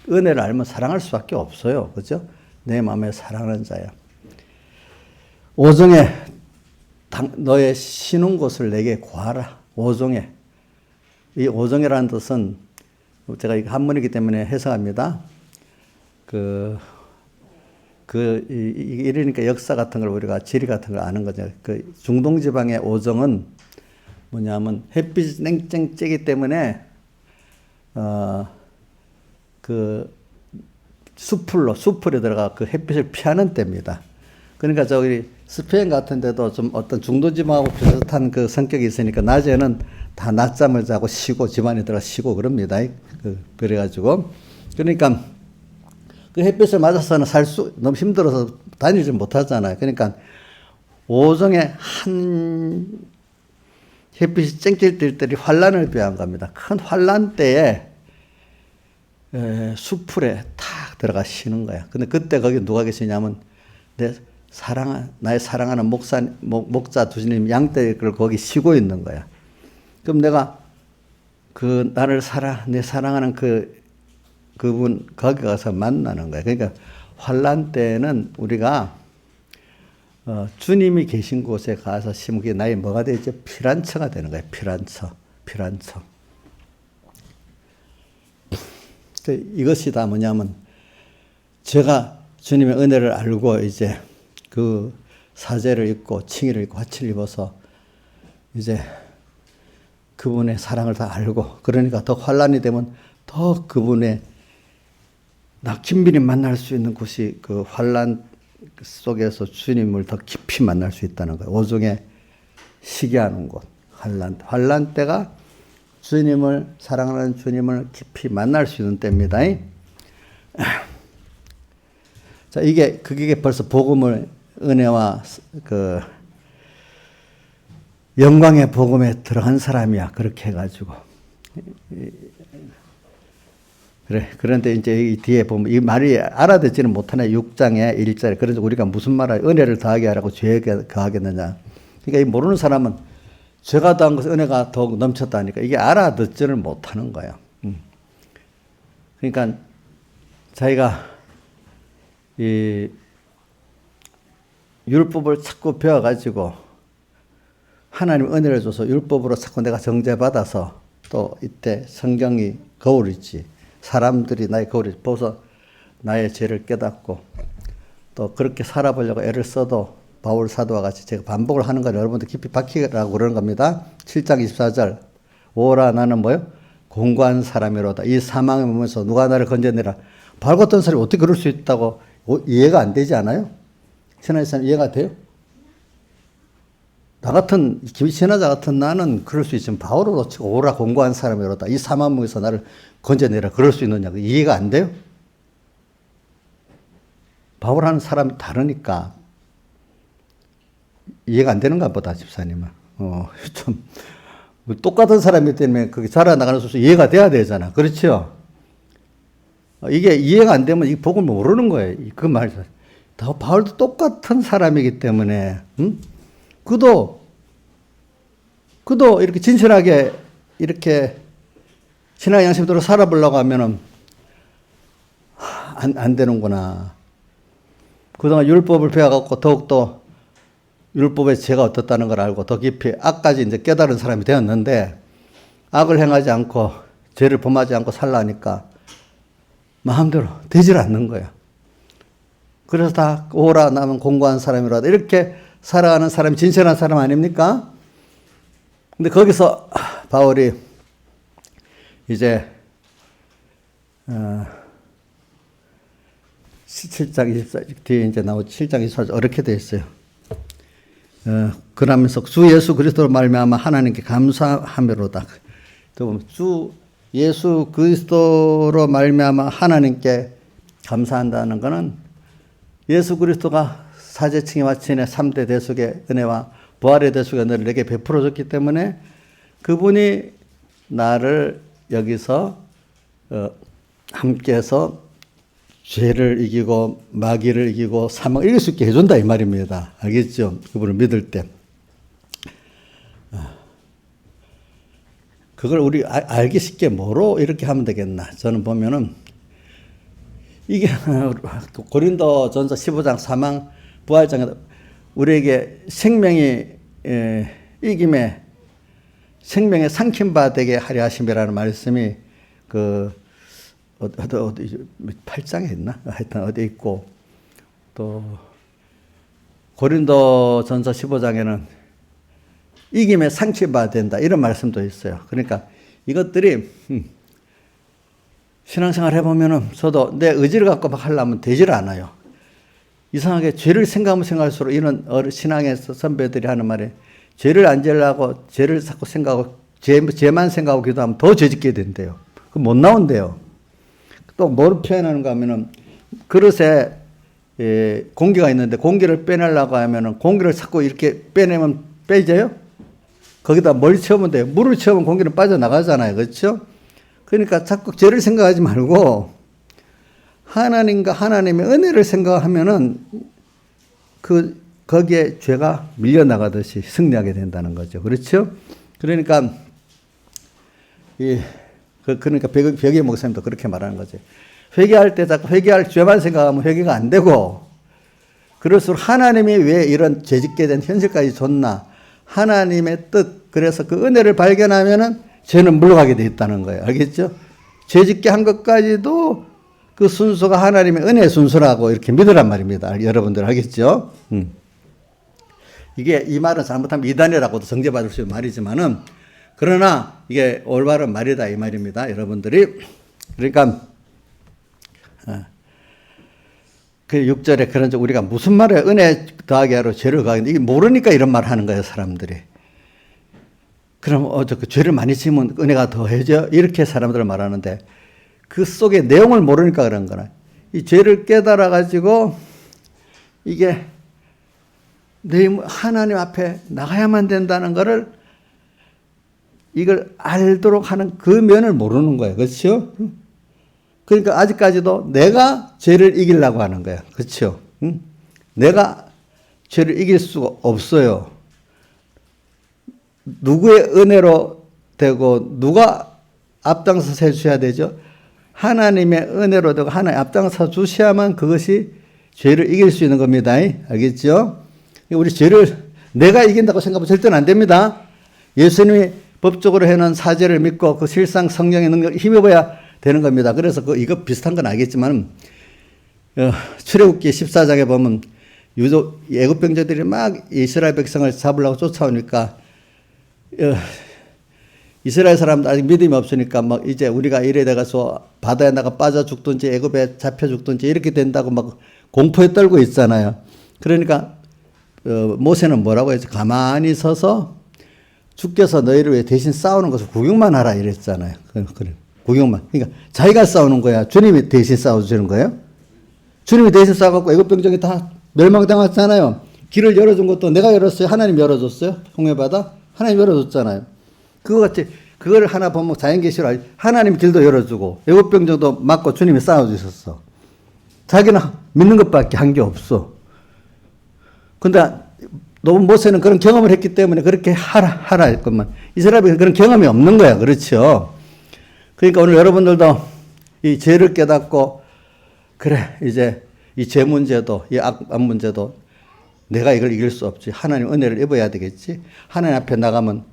은혜를 알면 사랑할 수밖에 없어요. 그죠? 내 마음에 사랑하는 자야. 오종에 너의 쉬는 곳을 내게 구하라. 오종에. 이 오종이라는 뜻은 제가 한문이기 때문에 해석합니다. 이러니까 역사 같은 걸 우리가 지리 같은 걸 아는 거죠. 그 중동 지방의 오종은 뭐냐면 햇빛이 땡땡 쬐기 때문에 그 수풀에 들어가 그 햇빛을 피하는 때입니다. 그러니까 저기 스페인 같은 데도 좀 어떤 중도 지방하고 비슷한 그 성격이 있으니까 낮에는 다 낮잠을 자고 쉬고 집안에 들어가 쉬고 그럽니다. 그래가지고 그러니까 그 햇빛을 맞아서는 너무 힘들어서 다니지 못하잖아요. 그러니까 오종에 한 햇빛이 쨍쨍 뜰 때이 환란을 비한 겁니다. 큰 환란 때에 수풀에 탁 들어가 쉬는 거야. 근데 그때 거기 누가 계시냐면 나의 사랑하는 목자 주님 양떼를 거기 쉬고 있는 거야. 그럼 내가 내 사랑하는 그분 거기 가서 만나는 거야. 그러니까 환란 때는 우리가 주님이 계신 곳에 가서 심기 나의 뭐가 되죠? 피란처가 되는 거예요. 피란처. 이것이 다 뭐냐면 제가 주님의 은혜를 알고 이제 그 사제를 입고 칭의를 입고 화치를 입어서 이제 그분의 사랑을 다 알고 그러니까 더 환란이 되면 더 그분의 나 김빈이 만날 수 있는 곳이 그 환란 속에서 주님을 더 깊이 만날 수 있다는 거예요. 오종의 시기하는 곳 환란 때가 주님을 사랑하는 주님을 깊이 만날 수 있는 때입니다. 자, 그게 벌써 복음을 은혜와 그 영광의 복음에 들어간 사람이야. 그렇게 해가지고. 그래. 그런데 이제 이 뒤에 보면 이 말이 알아듣지는 못하네. 6장에 1절에. 그래서 우리가 무슨 말을 은혜를 더하게 하라고 죄에 더하겠느냐. 그러니까 이 모르는 사람은 죄가 더한 것은 은혜가 더욱 넘쳤다니까 이게 알아듣지를 못하는 거예요. 그러니까 자기가 이 율법을 자꾸 배워가지고 하나님 은혜를 줘서 율법으로 자꾸 내가 정죄받아서 또 이때 성경이 거울이지 사람들이 나의 거울이 보서 나의 죄를 깨닫고 또 그렇게 살아보려고 애를 써도 바울 사도와 같이 제가 반복을 하는 걸 여러분들 깊이 박히라고 그러는 겁니다. 7장 24절 오라 나는 뭐요? 공고한 사람이로다. 이 사망의 몸에서 누가 나를 건져내라. 바울 같은 사람이 어떻게 그럴 수 있다고 이해가 안 되지 않아요? 신하사는 이해가 돼요? 나 같은 신하자 같은 나는 그럴 수 있지만 바울로 치고 오라 공고한 사람이로다. 이 사망의 몸에서 나를 건져내라. 그럴 수 있느냐고 이해가 안 돼요? 바울하는 사람이 다르니까 이해가 안 되는가 보다, 집사님은. 좀, 똑같은 사람이기 때문에 그게 자라나가는 순서 이해가 돼야 되잖아. 그렇죠? 이게 이해가 안 되면 이 복음을 모르는 거예요. 그 말. 바울도 똑같은 사람이기 때문에, 그도 이렇게 진실하게 이렇게 신앙의 양심대로 살아보려고 하면은 안 되는구나. 그동안 율법을 배워갖고 더욱더 율법의 죄가 어떻다는 걸 알고 더 깊이 악까지 이제 깨달은 사람이 되었는데 악을 행하지 않고 죄를 범하지 않고 살라니까 마음대로 되질 않는 거야. 그래서 다 오라 나면 공고한 사람이라도 이렇게 살아가는 사람이 진실한 사람 아닙니까? 근데 거기서 바울이 이제 7장 24절 뒤에 이제 나오고 7장 24절 이렇게 되어 있어요. 그러면서 주 예수 그리스도로 말미암아 하나님께 감사함이로다. 주 예수 그리스도로 말미암아 하나님께 감사한다는 것은 예수 그리스도가 사제층에 마친의 3대 대속의 은혜와 부활의 대속의 은혜를 내게 베풀어 줬기 때문에 그분이 나를 여기서 함께해서 죄를 이기고 마귀를 이기고 사망을 이길 수 있게 해준다 이 말입니다. 알겠죠? 그분을 믿을 때. 그걸 우리 알기 쉽게 뭐로 이렇게 하면 되겠나. 저는 보면은 이게 고린도전서 15장 사망 부활장에 우리에게 생명이 이김에 생명의 삼킨 바 되게 하려 하심이라는 말씀이 어디 8장에 있나? 하여튼 어디 있고 또 고린도전서 15장에는 이김에 상치받아야 된다 이런 말씀도 있어요. 그러니까 이것들이 신앙생활 해보면은 저도 내 의지를 갖고 막 하려면 되질 않아요. 이상하게 죄를 생각하면 생각할수록 이런 신앙에서 선배들이 하는 말에 죄를 안 지으려고 죄를 자꾸 생각하고 죄만 생각하고 기도하면 더 죄짓게 된대요. 그 못 나온대요. 또 뭘 표현하는가 하면은 그릇에 공기가 있는데 공기를 빼내려고 하면은 공기를 자꾸 이렇게 빼내면 빼져요? 거기다 뭘 채우면 돼요? 물을 채우면 공기는 빠져나가잖아요. 그렇죠? 그러니까 자꾸 죄를 생각하지 말고 하나님과 하나님의 은혜를 생각하면은 거기에 죄가 밀려나가듯이 승리하게 된다는 거죠. 그렇죠? 그러니까 그러니까 벽의 목사님도 그렇게 말하는 거죠. 회개할 때 자꾸 회개할 죄만 생각하면 회개가 안 되고, 그럴수록 하나님이 왜 이런 죄짓게 된 현실까지 줬나, 하나님의 뜻, 그래서 그 은혜를 발견하면은 죄는 물러가게 돼 있다는 거예요. 알겠죠? 죄짓게 한 것까지도 그 순서가 하나님의 은혜 순서라고 이렇게 믿으란 말입니다. 여러분들 알겠죠? 이게 이 말은 잘못하면 이단이라고도 정죄받을 수 있는 말이지만은, 그러나 이게 올바른 말이다 이 말입니다. 여러분들이. 그러니까 그 6절에 그런 우리가 무슨 말에 은혜 더하게 하러 죄를 가하는데, 이게 모르니까 이런 말 하는 거예요, 사람들이. 그럼 그 죄를 많이 지으면 은혜가 더해져? 이렇게 사람들은 말하는데, 그 속의 내용을 모르니까 그런 거나. 이 죄를 깨달아 가지고 이게 내 하나님 앞에 나가야만 된다는 거를, 이걸 알도록 하는 그 면을 모르는 거예요. 그렇죠? 그러니까 아직까지도 내가 죄를 이기려고 하는 거야. 그렇죠? 내가 죄를 이길 수가 없어요. 누구의 은혜로 되고 누가 앞장서서 해주셔야 되죠? 하나님의 은혜로 되고 하나님 앞장서 주셔야만 그것이 죄를 이길 수 있는 겁니다. 알겠죠? 우리 죄를 내가 이긴다고 생각하면 절대는 안 됩니다. 예수님이 법적으로 해놓은 사죄를 믿고 그 실상 성령의 능력을 힘입어야 되는 겁니다. 그래서 이거 비슷한 건 알겠지만, 출애굽기 14장에 보면 애굽 병제들이 막 이스라엘 백성을 잡으려고 쫓아오니까, 이스라엘 사람들 아직 믿음이 없으니까 막 이제 우리가 이래 돼가서 바다에 나가 빠져 죽든지 애굽에 잡혀 죽든지 이렇게 된다고 막 공포에 떨고 있잖아요. 그러니까 모세는 뭐라고 했죠? 가만히 서서 주께서 너희를 위해 대신 싸우는 것을 구경만 하라 이랬잖아요. 그래. 구경만. 그러니까 자기가 싸우는 거야. 주님이 대신 싸워주는 거예요. 주님이 대신 싸워갖고 애굽 병정이 다 멸망당했잖아요. 길을 열어준 것도 내가 열었어요? 하나님 열어줬어요? 홍해바다? 하나님 열어줬잖아요. 그거 같이 그걸 하나 보면 자연계시로 하나님 길도 열어주고 애굽 병정도 막고 주님이 싸워주셨어. 자기는 믿는 것밖에 한 게 없어. 근데 너무 모세는 그런 경험을 했기 때문에 그렇게 하라 했건만, 이스라엘은 그런 경험이 없는 거야. 그렇죠? 그러니까 오늘 여러분들도 이 죄를 깨닫고, 그래, 이제 이 죄 문제도, 이 악 문제도 내가 이걸 이길 수 없지. 하나님 은혜를 입어야 되겠지. 하나님 앞에 나가면,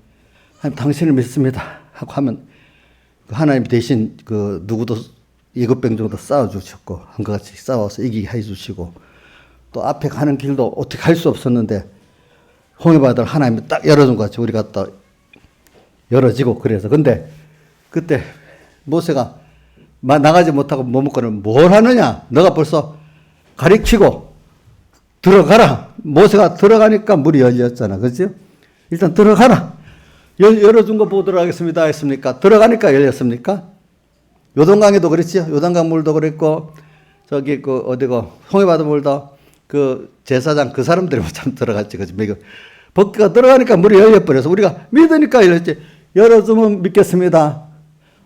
하나님 당신을 믿습니다 하고 하면, 하나님 대신 그 누구도 애굽 병정도 싸워주셨고, 한것 같이 싸워서 이기게 해주시고, 또 앞에 가는 길도 어떻게 할 수 없었는데, 홍해바다를 하나님이 딱 열어준 것 같이 우리가 또 열어지고 그래서. 근데 그때 모세가 나가지 못하고 머뭇거리면 뭘 하느냐? 너가 벌써 가리키고 들어가라. 모세가 들어가니까 물이 열렸잖아. 그죠? 일단 들어가라. 열어준 거 보도록 하겠습니다. 했습니까? 들어가니까 열렸습니까? 요단강에도 그랬지요. 요단강 물도 그랬고, 저기 어디고 홍해바다 물도 그 제사장 그 사람들이 참 들어갔지. 그지? 벗기가 들어가니까 물이 열려버려서 우리가 믿으니까 열렸지. 열어주면 믿겠습니다.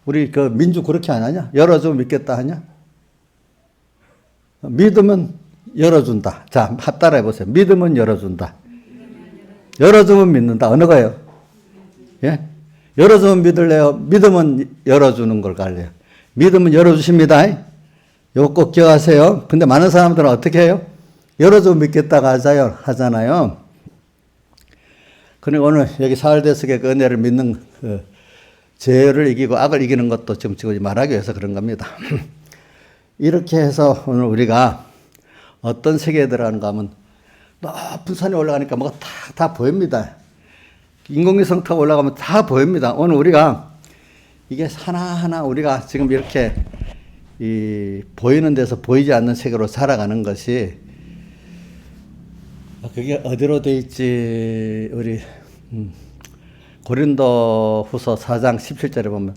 우리 그 민주 그렇게 안 하냐? 열어주면 믿겠다 하냐? 믿으면 열어준다. 자, 따라해 보세요. 믿으면 열어준다. 열어주면 믿는다. 어느 거예요? 예? 열어주면 믿을래요? 믿으면 열어주는 걸 갈래요? 믿으면 열어주십니다. 이거 꼭 기억하세요. 근데 많은 사람들은 어떻게 해요? 열어주면 믿겠다고 하잖아요. 그러니까 오늘 여기 사흘대석의 그 은혜를 믿는 그 죄를 이기고 악을 이기는 것도 지금 말하기 위해서 그런 겁니다. 이렇게 해서 오늘 우리가 어떤 세계에 들어가는가 하면 높은 산에 올라가니까 뭐가 다 보입니다. 인공위성 타고 올라가면 다 보입니다. 오늘 우리가 이게 하나하나 우리가 지금 이렇게 이 보이는 데서 보이지 않는 세계로 살아가는 것이, 그게 어디로 돼 있지? 우리 고린도 후서 4장 17절에 보면,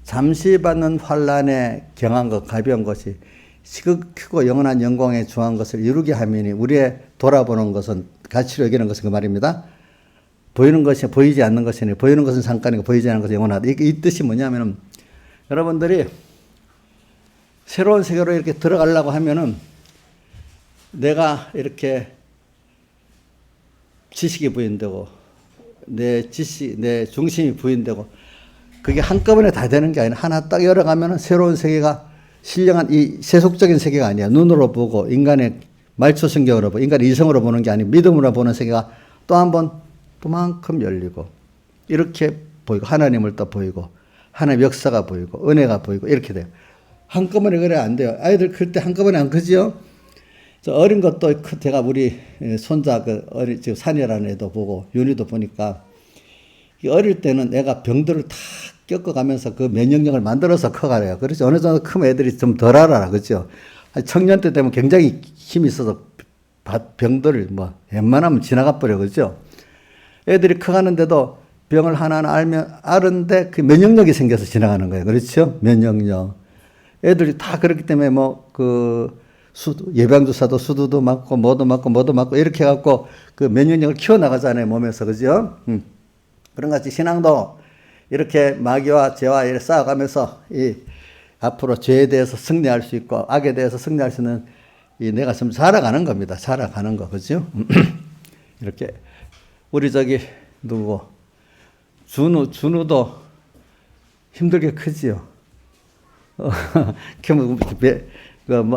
잠시 받는 환난에 경한 것 가벼운 것이 시극하고 영원한 영광에 중한 것을 이루게 하미니 우리의 돌아보는 것은 가치로 여기는 것은 그 말입니다. 보이는 것이 보이지 않는 것이니 보이는 것은 잠깐이고 보이지 않는 것은 영원하다. 이 뜻이 뭐냐면은, 여러분들이 새로운 세계로 이렇게 들어가려고 하면은 내가 이렇게 지식이 부인되고 내 중심이 부인되고 그게 한꺼번에 다 되는 게 아니라 하나 딱 열어가면은 새로운 세계가 신령한 이 세속적인 세계가 아니야. 눈으로 보고 인간의 말초신경으로 보고 인간의 이성으로 보는 게 아니고 믿음으로 보는 세계가 또 한 번 또만큼 열리고 이렇게 보이고 하나님을 또 보이고 하나님의 역사가 보이고 은혜가 보이고 이렇게 돼요. 한꺼번에 그래 안 돼요. 아이들 클 때 한꺼번에 안 크지요. 저 어린 것도 제가 우리 손자 지금 산이라는 애도 보고 윤희도 보니까 어릴 때는 애가 병들을 다 겪어가면서 그 면역력을 만들어서 커가요. 그렇지. 어느 정도 크면 애들이 좀 덜 알아. 그렇죠. 청년 때 되면 굉장히 힘이 있어서 병들을 웬만하면 지나가 버려. 그렇죠. 애들이 커가는데도 병을 하나하나 아는데 그 면역력이 생겨서 지나가는 거예요. 그렇죠. 면역력. 애들이 다 그렇기 때문에 예방주사도 수두도 맞고 뭐도 맞고 이렇게 해갖고 그 면역력을 키워나가잖아요. 몸에서. 그죠? 그런 같이 신앙도 이렇게 마귀와 죄와 이렇게 싸워가면서 앞으로 죄에 대해서 승리할 수 있고 악에 대해서 승리할 수 있는 내가 좀 자라가는 겁니다. 자라가는 거. 그죠? 이렇게 우리 누구 준우도 힘들게 크지요.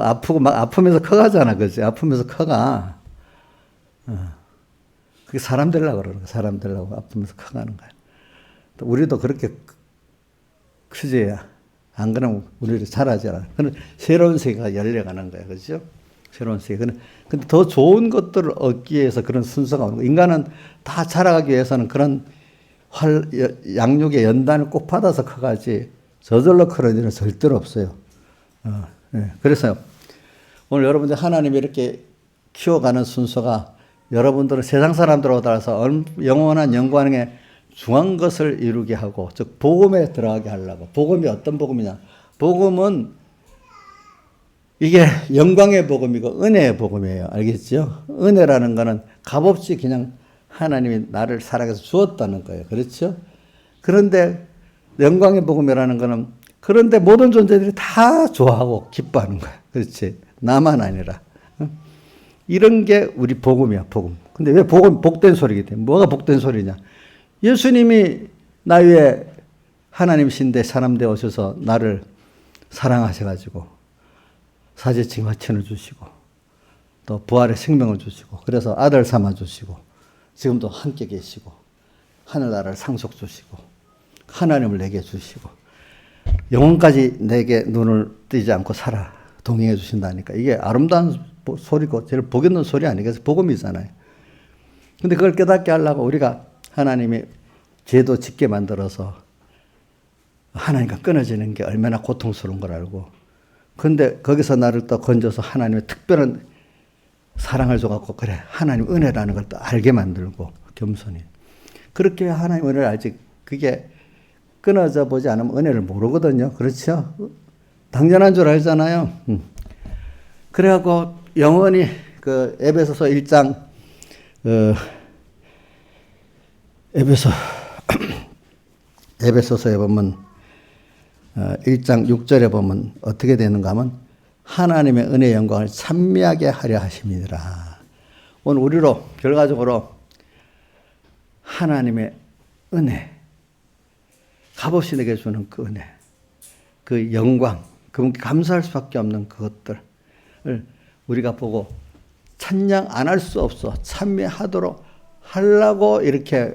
아프고 막 아프면서 커가잖아. 그지? 아프면서 커가. 그게 사람 되려고 그러는 거야. 사람 되려고 아프면서 커가는 거야. 또 우리도 그렇게 크지. 안 그러면 우리도 잘하지 않아. 그는 새로운 세계가 열려가는 거야. 그죠? 새로운 세계. 근데 더 좋은 것들을 얻기 위해서 그런 순서가 오는 거야. 인간은 다 자라가기 위해서는 그런 양육의 연단을 꼭 받아서 커가지 저절로 크는 일은 절대로 없어요. 네. 그래서요. 오늘 여러분들 하나님이 이렇게 키워가는 순서가 여러분들은 세상 사람들하고 따라서 영원한 영광의 중한 것을 이루게 하고, 즉 복음에 들어가게 하려고. 복음이 어떤 복음이냐? 복음은 이게 영광의 복음이고 은혜의 복음이에요. 알겠죠? 은혜라는 거는 값없이 그냥 하나님이 나를 사랑해서 주었다는 거예요. 그렇죠? 그런데 영광의 복음이라는 거는 그런데 모든 존재들이 다 좋아하고 기뻐하는 거야. 그렇지? 나만 아니라. 이런 게 우리 복음이야, 복음. 근데 왜 복음, 복된 소리기 때문에. 뭐가 복된 소리냐? 예수님이 나 위에 하나님이신데 사람 되어 오셔서 나를 사랑하셔가지고 사제 징화천을 주시고 또 부활의 생명을 주시고 그래서 아들 삼아 주시고 지금도 함께 계시고 하늘나라를 상속 주시고 하나님을 내게 주시고 영혼까지 내게 눈을 뜨지 않고 살아 동행해 주신다니까 이게 아름다운 소리고 제일 복 있는 소리 아니겠어요? 복음이잖아요. 근데 그걸 깨닫게 하려고 우리가 하나님이 죄도 짓게 만들어서 하나님과 끊어지는 게 얼마나 고통스러운 걸 알고 근데 거기서 나를 또 건져서 하나님의 특별한 사랑을 줘갖고 그래 하나님 은혜라는 걸 또 알게 만들고 겸손히 그렇게 하나님 은혜를 알지 그게 끊어져 보지 않으면 은혜를 모르거든요. 그렇죠? 당연한 줄 알잖아요. 그래갖고 영원히 그 에베소서 1장 에베소서에 보면 1장 6절에 보면 어떻게 되는가 하면 하나님의 은혜의 영광을 찬미하게 하려 하심이니라. 오늘 우리로 결과적으로 하나님의 은혜 값없이 내게 주는 그 은혜 그 영광 그분께 감사할 수밖에 없는 그것들을 우리가 보고 찬양 안 할 수 없어 찬미하도록 하려고 이렇게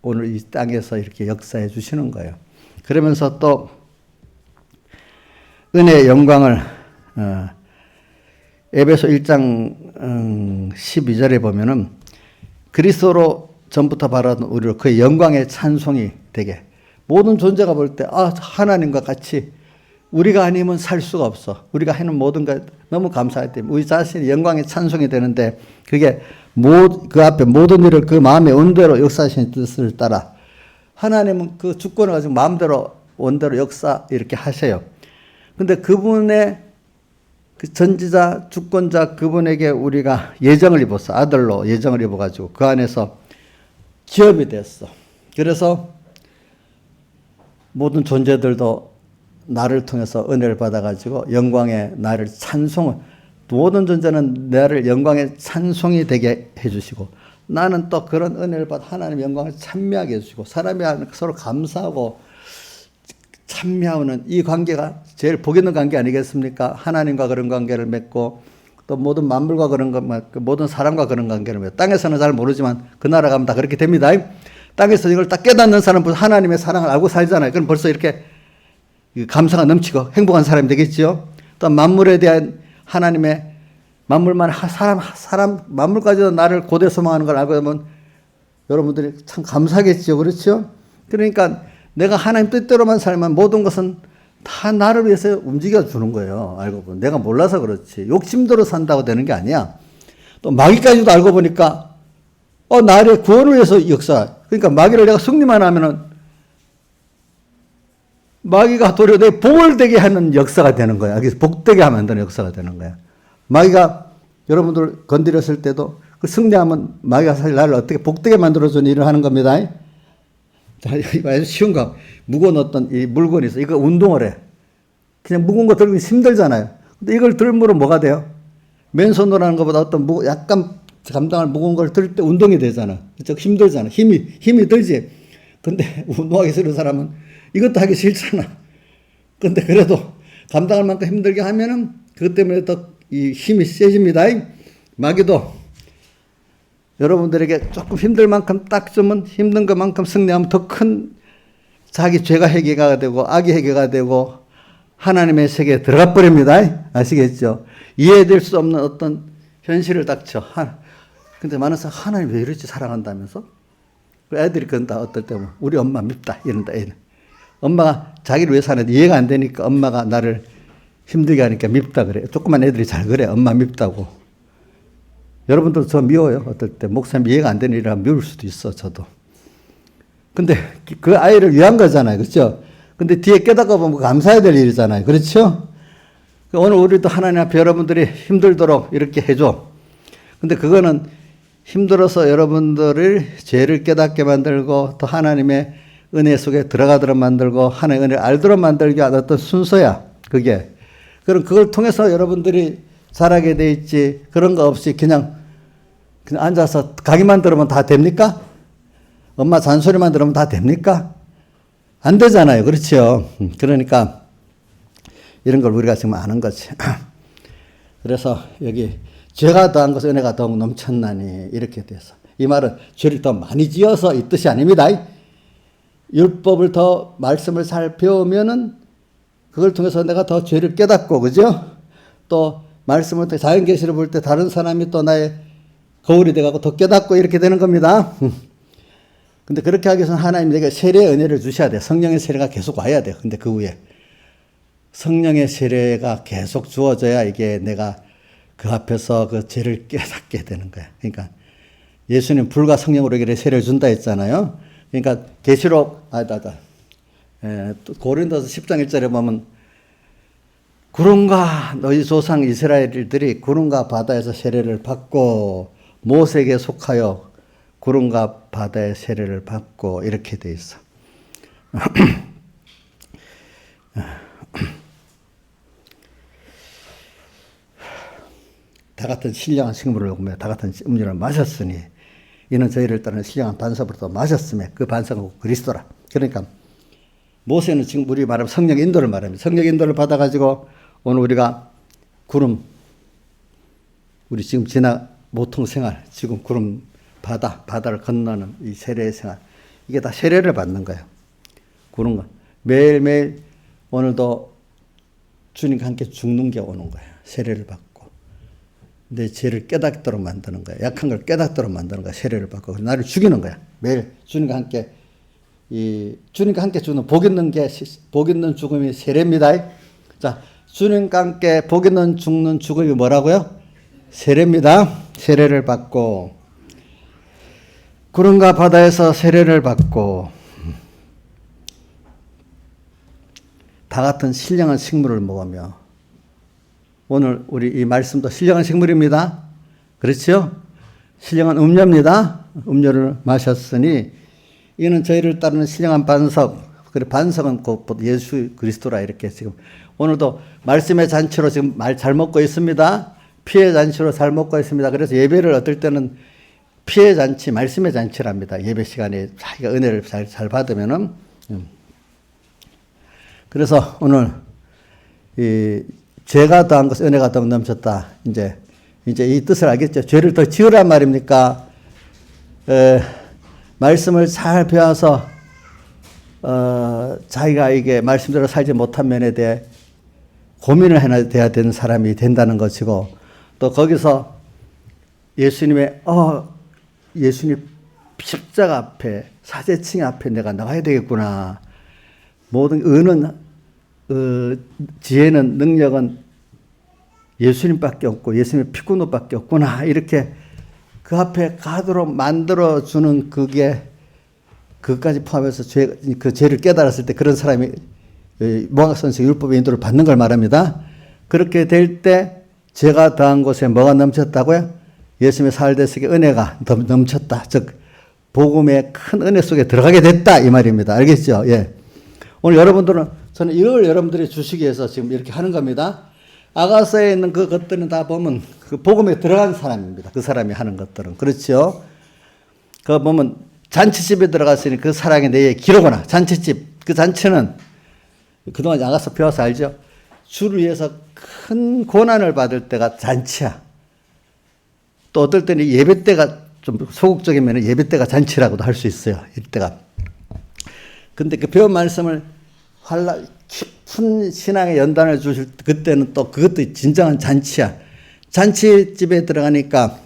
오늘 이 땅에서 이렇게 역사해 주시는 거예요. 그러면서 또 은혜의 영광을 에베소 1장 12절에 보면은 그리스도로 전부터 바라던 우리로 그의 영광의 찬송이 되게 모든 존재가 볼 때 하나님과 같이 우리가 아니면 살 수가 없어. 우리가 하는 모든 것 너무 감사하기 때문에 우리 자신이 영광의 찬송이 되는데 그게 그 앞에 모든 일을 그 마음의 온대로 역사하시는 뜻을 따라 하나님은 그 주권을 가지고 마음대로 원대로 역사 이렇게 하셔요. 근데 그분의 그 전지자 주권자 그분에게 우리가 예정을 입었어. 아들로 예정을 입어가지고 그 안에서 기업이 됐어. 그래서 모든 존재들도 나를 통해서 은혜를 받아가지고 영광의 나를 찬송을 모든 존재는 나를 영광의 찬송이 되게 해주시고 나는 또 그런 은혜를 받아 하나님의 영광을 찬미하게 해주시고 사람이 서로 감사하고 참여하는 이 관계가 제일 복 있는 관계 아니겠습니까? 하나님과 그런 관계를 맺고 또 모든 만물과 그런 것, 모든 사람과 그런 관계를 맺고 땅에서는 잘 모르지만 그 나라 가면 다 그렇게 됩니다. 땅에서 이걸 딱 깨닫는 사람은 하나님의 사랑을 알고 살잖아요. 그럼 벌써 이렇게 감사가 넘치고 행복한 사람이 되겠지요. 또 만물에 대한 하나님의 만물만 만물까지도 나를 고대 소망하는 걸 알고 보면 여러분들이 참 감사하겠죠. 그렇죠? 그러니까 내가 하나님 뜻대로만 살면 모든 것은 다 나를 위해서 움직여 주는 거예요. 알고 보면. 내가 몰라서 그렇지. 욕심대로 산다고 되는 게 아니야. 또 마귀까지도 알고 보니까 나의 구원을 위해서 역사. 그러니까 마귀를 내가 승리만 하면은 마귀가 도리어 내 복을 되게 하는 역사가 되는 거야. 그래서 복되게 하면 되는 역사가 되는 거야. 마귀가 여러분들 건드렸을 때도 그 승리하면 마귀가 사실 나를 어떻게 복되게 만들어주는 일을 하는 겁니다. 자, 아주 쉬운 거. 무거운 어떤 이 물건이 있어. 이거 운동을 해. 그냥 무거운 거 들기 힘들잖아요. 근데 이걸 들므로 뭐가 돼요? 맨손으로 하는 것보다 어떤 약간 감당할 무거운 걸 들 때 운동이 되잖아. 그쵸? 힘들잖아. 힘이 들지. 근데 운동하기 싫은 사람은 이것도 하기 싫잖아. 근데 그래도 감당할 만큼 힘들게 하면은 그것 때문에 더 이 힘이 세집니다. 마귀도 여러분들에게 조금 힘들 만큼 딱 주면 힘든 것만큼 승리하면 더 큰 자기 죄가 해결가 되고 악이 해결가 되고 하나님의 세계에 들어가 버립니다. 아시겠죠? 이해될 수 없는 어떤 현실을 닥쳐. 근데 많은 사람 하나님 왜 이렇게 사랑한다면서? 애들이 그런다. 어떨 때 보면 우리 엄마 밉다 이런다. 애는. 엄마가 자기를 위해서 하는데 이해가 안 되니까 엄마가 나를 힘들게 하니까 밉다 그래. 조그만 애들이 잘 그래. 엄마 밉다고. 여러분들도 저 미워요. 어떨 때 목사님 이해가 안 되는 일이라 미울 수도 있어. 저도. 근데 그 아이를 위한 거잖아요. 그렇죠? 근데 뒤에 깨닫고 보면 감사해야 될 일이잖아요. 그렇죠? 오늘 우리도 하나님 앞에 여러분들이 힘들도록 이렇게 해줘. 근데 그거는 힘들어서 여러분들을 죄를 깨닫게 만들고 또 하나님의 은혜 속에 들어가도록 만들고 하나님의 은혜를 알도록 만들기 위한 어떤 순서야. 그게. 그럼 그걸 통해서 여러분들이 잘하게 돼 있지. 그런 거 없이 그냥 앉아서 가기만 들으면 다 됩니까? 엄마 잔소리만 들으면 다 됩니까? 안 되잖아요. 그렇죠? 그러니까 이런 걸 우리가 지금 아는 거지. 그래서 여기 죄가 더한 것은 은혜가 더욱 넘쳤나니 이렇게 돼서 이 말은 죄를 더 많이 지어서 이 뜻이 아닙니다. 율법을 더 말씀을 잘 배우면은 그걸 통해서 내가 더 죄를 깨닫고 그죠? 또 말씀을 통해 자연계시를 볼 때 다른 사람이 또 나의 거울이 돼가고 더 깨닫고 이렇게 되는 겁니다. 근데 그렇게 하기 위해서는 하나님 내게 세례의 은혜를 주셔야 돼. 성령의 세례가 계속 와야 돼. 근데 그 후에 성령의 세례가 계속 주어져야 이게 내가 그 앞에서 그 죄를 깨닫게 되는 거야. 그러니까 예수님 불과 성령으로 이렇게 세례를 준다 했잖아요. 그러니까 계시록 고린도서 10장 1절에 보면 구름과 너희 조상 이스라엘들이 구름과 바다에서 세례를 받고 모세에게 속하여 구름과 바다의 세례를 받고 이렇게 돼 있어. 다 같은 신령한 식물을 먹으며 다 같은 음료를 마셨으니 이는 저희를 따르는 신령한 반석으로도 마셨으며 그 반석은 그리스도라. 그러니까 모세는 지금 우리 말하면 성령 인도를 말합니다. 성령 인도를 받아가지고 오늘 우리가 구름, 우리 지금 모통 생활, 지금 구름 바다를 건너는 이 세례의 생활, 이게 다 세례를 받는 거예요. 구름과 매일매일 오늘도 주님과 함께 죽는 게 오는 거예요. 세례를 받고 내 죄를 깨닫도록 만드는 거예요. 약한 걸 깨닫도록 만드는 거예요. 세례를 받고 나를 죽이는 거야. 매일 주님과 함께 주님과 함께 주는 복 있는 죽음이 세례입니다. 자, 주님과 함께 복 있는 죽는 죽음이 뭐라고요? 세례입니다. 세례를 받고 구름과 바다에서 세례를 받고 다 같은 신령한 식물을 먹으며 오늘 우리 이 말씀도 신령한 식물입니다. 그렇죠? 신령한 음료입니다. 음료를 마셨으니 이는 저희를 따르는 신령한 반석. 그리고 반석은 곧 예수 그리스도라 이렇게 지금 오늘도 말씀의 잔치로 지금 잘 먹고 있습니다. 피의 잔치로 잘 먹고 있습니다. 그래서 예배를 어떨 때는 피의 잔치, 말씀의 잔치랍니다. 예배 시간에 자기가 은혜를 잘 받으면은. 그래서 오늘 이 죄가 더한 것은 은혜가 더 넘쳤다. 이제 이 뜻을 알겠죠. 죄를 더 지으란 말입니까? 말씀을 잘 배워서 자기가 이게 말씀대로 살지 못한 면에 대해 고민을 해야 되는 사람이 된다는 것이고, 또 거기서 예수님의 예수님 십자가 앞에 사제층 앞에 내가 나가야 되겠구나. 모든 은은 지혜는 능력은 예수님밖에 없고 예수님의 피군노밖에 없구나. 이렇게 그 앞에 가도록 만들어주는 그것까지 포함해서 그 죄를 깨달았을 때 그런 사람이 모학선생 율법의 인도를 받는 걸 말합니다. 그렇게 될 때 죄가 더한 곳에 뭐가 넘쳤다고요? 예수님의 살대속의 은혜가 넘쳤다. 즉 복음의 큰 은혜 속에 들어가게 됐다 이 말입니다. 알겠죠? 예. 오늘 여러분들은 저는 이걸 여러분들이 주시기 위해서 지금 이렇게 하는 겁니다. 아가서에 있는 그 것들은 다 보면 그 복음에 들어간 사람입니다. 그 사람이 하는 것들은. 그렇죠? 그 보면 잔치집에 들어갔으니 그 사랑의 내에 기록하나. 잔치집. 그 잔치는 그동안 아가서 배워서 알죠? 주를 위해서 큰 고난을 받을 때가 잔치야. 또 어떨 때는 예배 때가 좀 소극적이면 예배 때가 잔치라고도 할 수 있어요. 이때가. 근데 그 배운 말씀을 깊은 신앙의 연단을 주실 때 그때는 또 그것도 진정한 잔치야. 잔치집에 들어가니까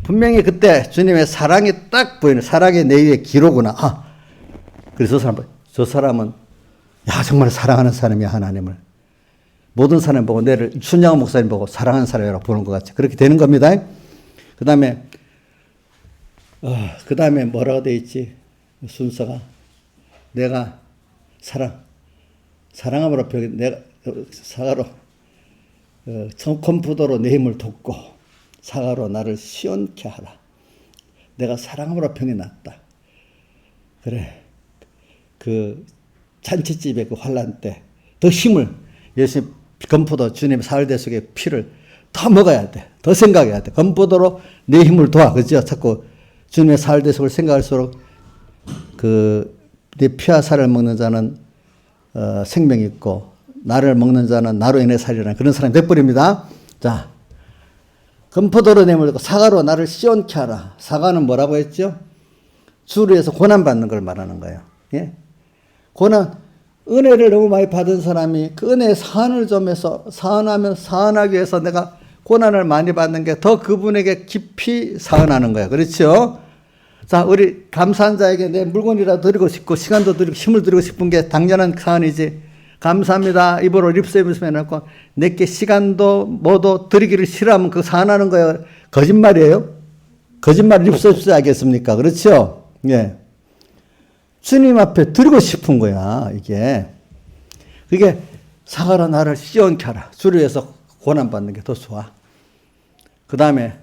분명히 그때 주님의 사랑이 딱 보이는 사랑의 내위의 기로구나. 그래서 저 사람은 야 정말 사랑하는 사람이야 하나님을. 모든 사람 보고 내를 순양한 목사님 보고 사랑하는 사람이라고 보는 것 같이 그렇게 되는 겁니다. 그 다음에 뭐라고 돼 있지? 순서가 내가 사랑함으로 내가 사가로 컴푸더로 내 힘을 돕고 사가로 나를 시원케 하라. 내가 사랑함으로 병이 났다. 그래. 그 잔치집의 그 환란 때 더 힘을 예수님 검포도 주님 사흘대속의 피를 더 먹어야 돼. 더 생각해야 돼. 검포도로 내 힘을 도와. 그죠? 자꾸 주님의 사흘대속을 생각할수록 내 피와 살을 먹는 자는 생명이 있고 나를 먹는 자는 나로 인해 살리라는 그런 사람이 돼버립니다. 자, 검포도로 내 힘을 듣고 사가로 나를 시원케 하라. 사가는 뭐라고 했죠? 주를 위해서 고난받는 걸 말하는 거예요. 예? 은혜를 너무 많이 받은 사람이 그 은혜의 사한을 좀 해서 사한하기 위해서 내가 고난을 많이 받는 게 더 그분에게 깊이 사한하는 거예요. 그렇죠? 자, 우리 감사한 자에게 내 물건이라도 드리고 싶고 시간도 드리고 힘을 드리고 싶은 게 당연한 사안이지. 감사합니다. 입으로 립서비스 해놓고 내게 시간도 뭐도 드리기를 싫어하면 그 사안하는 거예요. 거짓말이에요. 거짓말 립서비스 하겠습니까? 그렇죠? 예. 주님 앞에 드리고 싶은 거야, 이게. 그게 사가라 나를 시원케 하라. 주를 위해서 고난받는 게 더 좋아. 그 다음에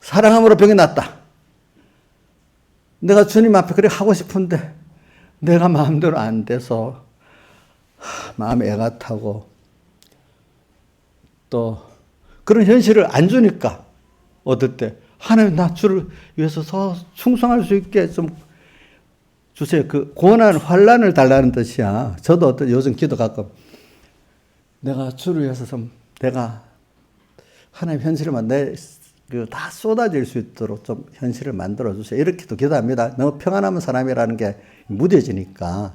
사랑함으로 병이 났다. 내가 주님 앞에 그래 하고 싶은데 내가 마음대로 안 돼서 마음에 애가 타고 또 그런 현실을 안 주니까 어떨 때 하나님 나 주를 위해서 더 충성할 수 있게 좀 주세요. 그 고난, 환란을 달라는 뜻이야. 저도 요즘 기도 가끔 내가 주를 위해서 좀 내가 하나님 현실만 다 쏟아질 수 있도록 좀 현실을 만들어 주세요. 이렇게도 기도합니다. 너무 평안한 사람이라는 게 무뎌지니까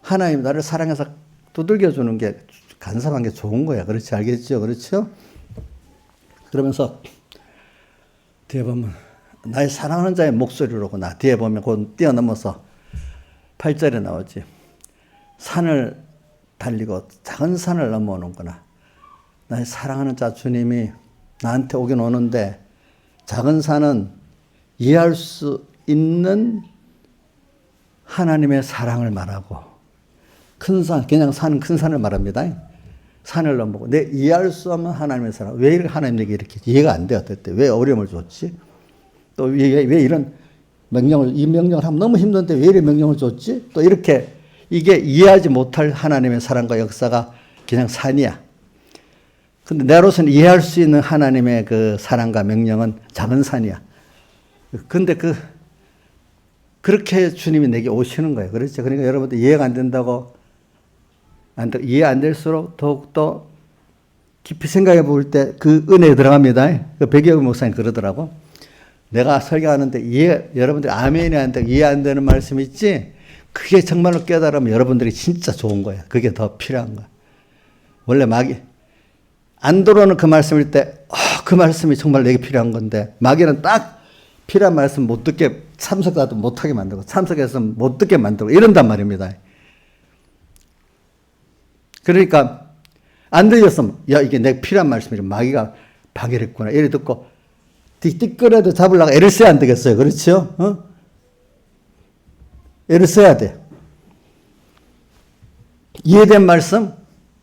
하나님 나를 사랑해서 두들겨 주는 게 간섭한 게 좋은 거야. 그렇지 알겠죠? 그렇죠? 그러면서 뒤에 보면 나의 사랑하는 자의 목소리로구나. 뒤에 보면 곧 뛰어넘어서 8절에 나오지. 산을 달리고 작은 산을 넘어오는구나. 나의 사랑하는 자 주님이 나한테 오긴 오는데 작은 산은 이해할 수 있는 하나님의 사랑을 말하고 큰 산, 그냥 산, 큰 산을 말합니다. 산을 넘어오고 내 이해할 수 없는 하나님의 사랑. 왜 하나님에게 이렇게 이해가 안 돼? 어떨 때? 왜 어려움을 줬지? 또 왜 이런 이 명령을 하면 너무 힘든데 왜 이런 명령을 줬지? 또 이렇게 이게 이해하지 못할 하나님의 사랑과 역사가 그냥 산이야. 근데 내로서는 이해할 수 있는 하나님의 그 사랑과 명령은 작은 산이야. 근데 그렇게 주님이 내게 오시는 거예요. 그렇죠? 그러니까 여러분들 이해가 안 된다고 이해 안 될수록 더욱더 깊이 생각해 볼 때 그 은혜에 들어갑니다. 그 백여경 목사님 그러더라고. 내가 설교하는데 여러분들이 아멘이 안 되고 이해 안 되는 말씀 있지? 그게 정말로 깨달으면 여러분들이 진짜 좋은 거야. 그게 더 필요한 거야. 원래 마귀, 안 들어오는 그 말씀일 때, 그 말씀이 정말 내게 필요한 건데, 마귀는 딱 필요한 말씀 못 듣게, 참석자도 못하게 만들고, 참석해서 못 듣게 만들고, 이런단 말입니다. 그러니까, 안 들렸으면, 야, 이게 내게 필요한 말씀이라 마귀가 방해를 했구나. 이래 듣고, 띠끌어도 잡으려고 애를 써야 안 되겠어요. 그렇죠? 애를 써야 돼. 이해된 말씀?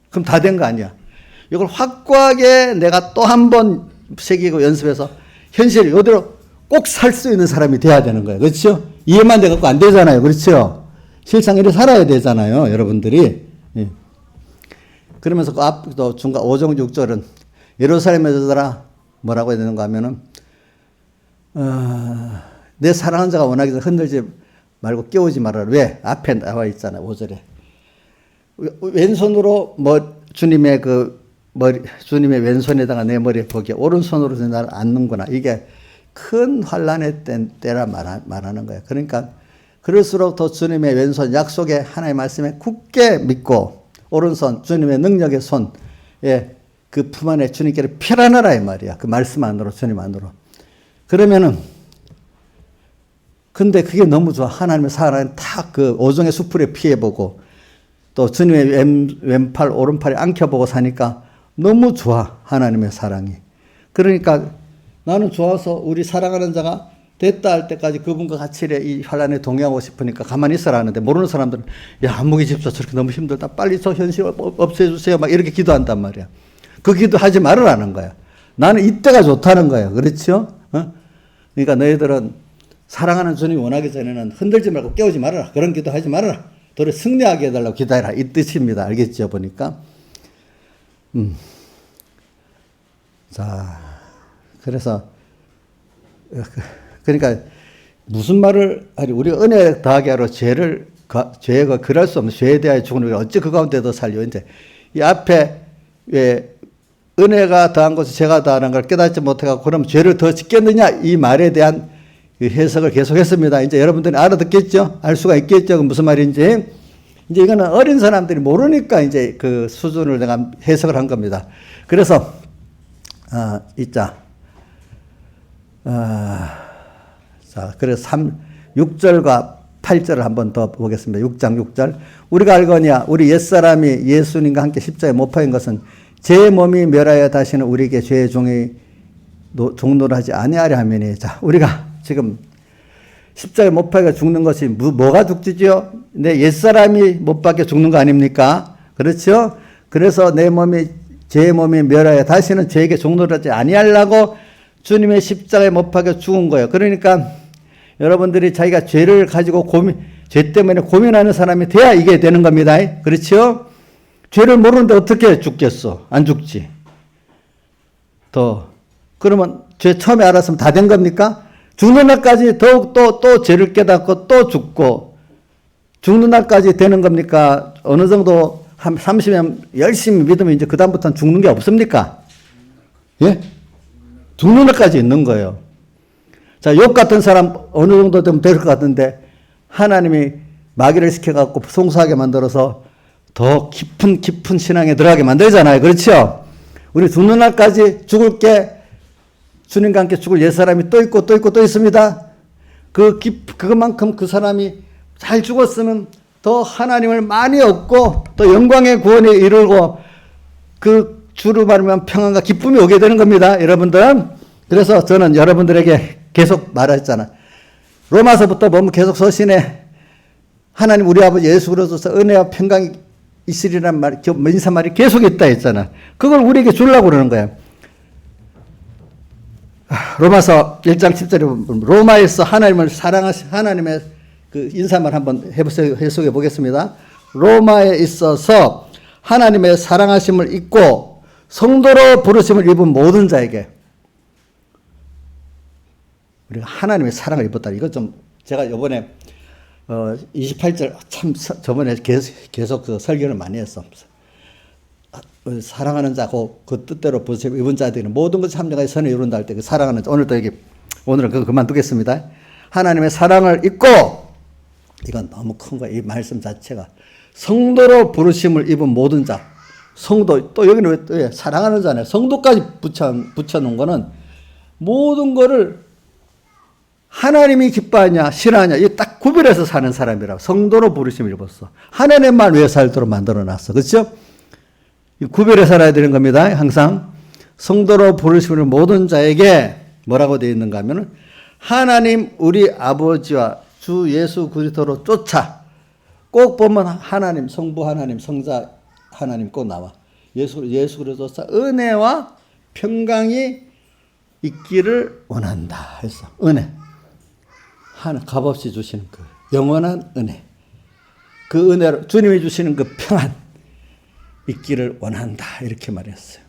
그럼 다 된 거 아니야. 이걸 확고하게 내가 또 한 번 새기고 연습해서 현실을 이대로 꼭 살 수 있는 사람이 돼야 되는 거예요. 그렇죠? 이해만 돼갖고 안 되잖아요. 그렇죠? 실상 이렇게 살아야 되잖아요. 여러분들이. 예. 그러면서 그 앞도 중간 5종 6절은 예루살렘에서더라 뭐라고 해야 되는가 하면은 내 사랑하는 자가 원하기 전에 흔들지 말고 깨우지 말아라. 왜? 앞에 나와 있잖아요. 5절에. 왼손으로 주님의 주님의 왼손에다가 내 머리에 보기에 오른손으로 나를 안는구나. 이게 큰 환란의 때라 말하는 거예요. 그러니까 그럴수록 더 주님의 왼손 약속의 하나님의 말씀에 굳게 믿고 오른손 주님의 능력의 손에 그 품 안에 주님께를 펴라너라 이 말이야. 그 말씀 안으로 주님 안으로. 그러면은 근데 그게 너무 좋아. 하나님의 사랑은 탁 그 오종의 수풀에 피해보고 또 주님의 왼팔 오른팔에 안켜보고 사니까 너무 좋아. 하나님의 사랑이. 그러니까 나는 좋아서 우리 사랑하는 자가 됐다 할 때까지 그분과 같이 이 환란에 동의하고 싶으니까 가만히 있어라 하는데 모르는 사람들은 야 안목이 집사 저렇게 너무 힘들다. 빨리 저 현실을 없애주세요. 막 이렇게 기도한단 말이야. 그 기도하지 말으라는 거야. 나는 이때가 좋다는 거야. 그렇죠? 그러니까 너희들은 사랑하는 주님이 원하기 전에는 흔들지 말고 깨우지 말아라. 그런 기도하지 말아라. 너를 승리하게 해달라고 기도해라. 이 뜻입니다. 알겠죠? 보니까. 자, 그래서 그러니까 무슨 말을 하리 우리가 은혜 더하게 하러 죄가 그럴 수 없는 죄에 대하여 죽은 우리가 어찌 그 가운데도 살려. 이제 이 앞에 왜 은혜가 더한 것을 죄가 더하는 걸 깨닫지 못해가 그럼 죄를 더 짓겠느냐 이 말에 대한 해석을 계속했습니다. 이제 여러분들이 알아듣겠죠? 알 수가 있겠죠? 그 무슨 말인지. 이제 이거는 어린 사람들이 모르니까 이제 그 수준을 내가 해석을 한 겁니다. 그래서 자, 그래서 6절과 8절을 한번 더 보겠습니다. 6장 6절. 우리가 알거니와 우리 옛사람이 예수님과 함께 십자가에 못 박힌 것은 제 몸이 멸하여 다시는 우리에게 죄의 종노하지 아니하려 하면이. 자, 우리가 지금 십자가에 못 박혀 죽는 것이 뭐가 죽지죠? 내 옛사람이 못 박혀 죽는 거 아닙니까? 그렇죠? 그래서 제 몸이 멸하여 다시는 죄에게 종노하지 아니하려고 주님의 십자가에 못 박혀 죽은 거예요. 그러니까 여러분들이 자기가 죄를 가지고 죄 때문에 고민하는 사람이 돼야 이게 되는 겁니다. 그렇죠? 죄를 모르는데 어떻게 죽겠어? 안 죽지. 그러면 죄 처음에 알았으면 다 된 겁니까? 죽는 날까지 더욱 또 죄를 깨닫고 또 죽고 죽는 날까지 되는 겁니까? 어느 정도 한 30년 열심히 믿으면 이제 그다음부터는 죽는 게 없습니까? 예? 죽는 날까지 있는 거예요. 자, 욥 같은 사람 어느 정도 되면 될 것 같은데 하나님이 마귀를 시켜갖고 송수하게 만들어서 더 깊은 신앙에 들어가게 만들잖아요. 그렇죠? 우리 죽는 날까지 죽을 게 주님과 함께 죽을 옛사람이 또 있고 또 있습니다. 그만큼 그 사람이 잘 죽었으면 더 하나님을 많이 얻고 또 영광의 구원에 이르고 그 주로 말하면 평안과 기쁨이 오게 되는 겁니다. 여러분들. 그래서 저는 여러분들에게 계속 말했잖아. 로마서부터 보면 계속 서신에 하나님 우리 아버지 예수 그리스도서 은혜와 평강이 있으리란 말, 인사말이 계속 있다 했잖아. 그걸 우리에게 주려고 그러는 거야. 로마서 1장 10절에 보면 로마에서 하나님을 사랑하신 하나님의 그 인사말 한번 해석해 보겠습니다. 로마에 있어서 하나님의 사랑하심을 잊고 성도로 부르심을 입은 모든 자에게 우리가 하나님의 사랑을 입었다. 이거 좀 제가 이번에 28절 참 저번에 계속 그 설교를 많이 했어. 사랑하는 자고 그 뜻대로 부르심 입은 자들은 모든 것을 참여하여 선을 이룬다 할 때 그 사랑하는 자 오늘은 그거 그만두겠습니다. 하나님의 사랑을 입고 이건 너무 큰 거야. 이 말씀 자체가 성도로 부르심을 입은 모든 자 성도 또 여기는 왜 사랑하는 자네 성도까지 붙여놓은 거는 모든 거를 하나님이 기뻐하냐 싫어하냐 이 딱 구별해서 사는 사람이라고 성도로 부르심을 입었어. 하나님만 위해 살도록 만들어놨어. 그렇죠? 구별해 살아야 되는 겁니다. 항상 성도로 부르심을 모든 자에게 뭐라고 되어 있는가 하면은 하나님 우리 아버지와 주 예수 그리스도로 쫓아 꼭 보면 하나님 성부 하나님 성자 하나님 꼭 나와. 예수 그리스도로서 은혜와 평강이 있기를 원한다 했어. 은혜. 하나 값없이 주시는 그 영원한 은혜. 그 은혜로 주님이 주시는 그 평안 있기를 원한다 이렇게 말했어요.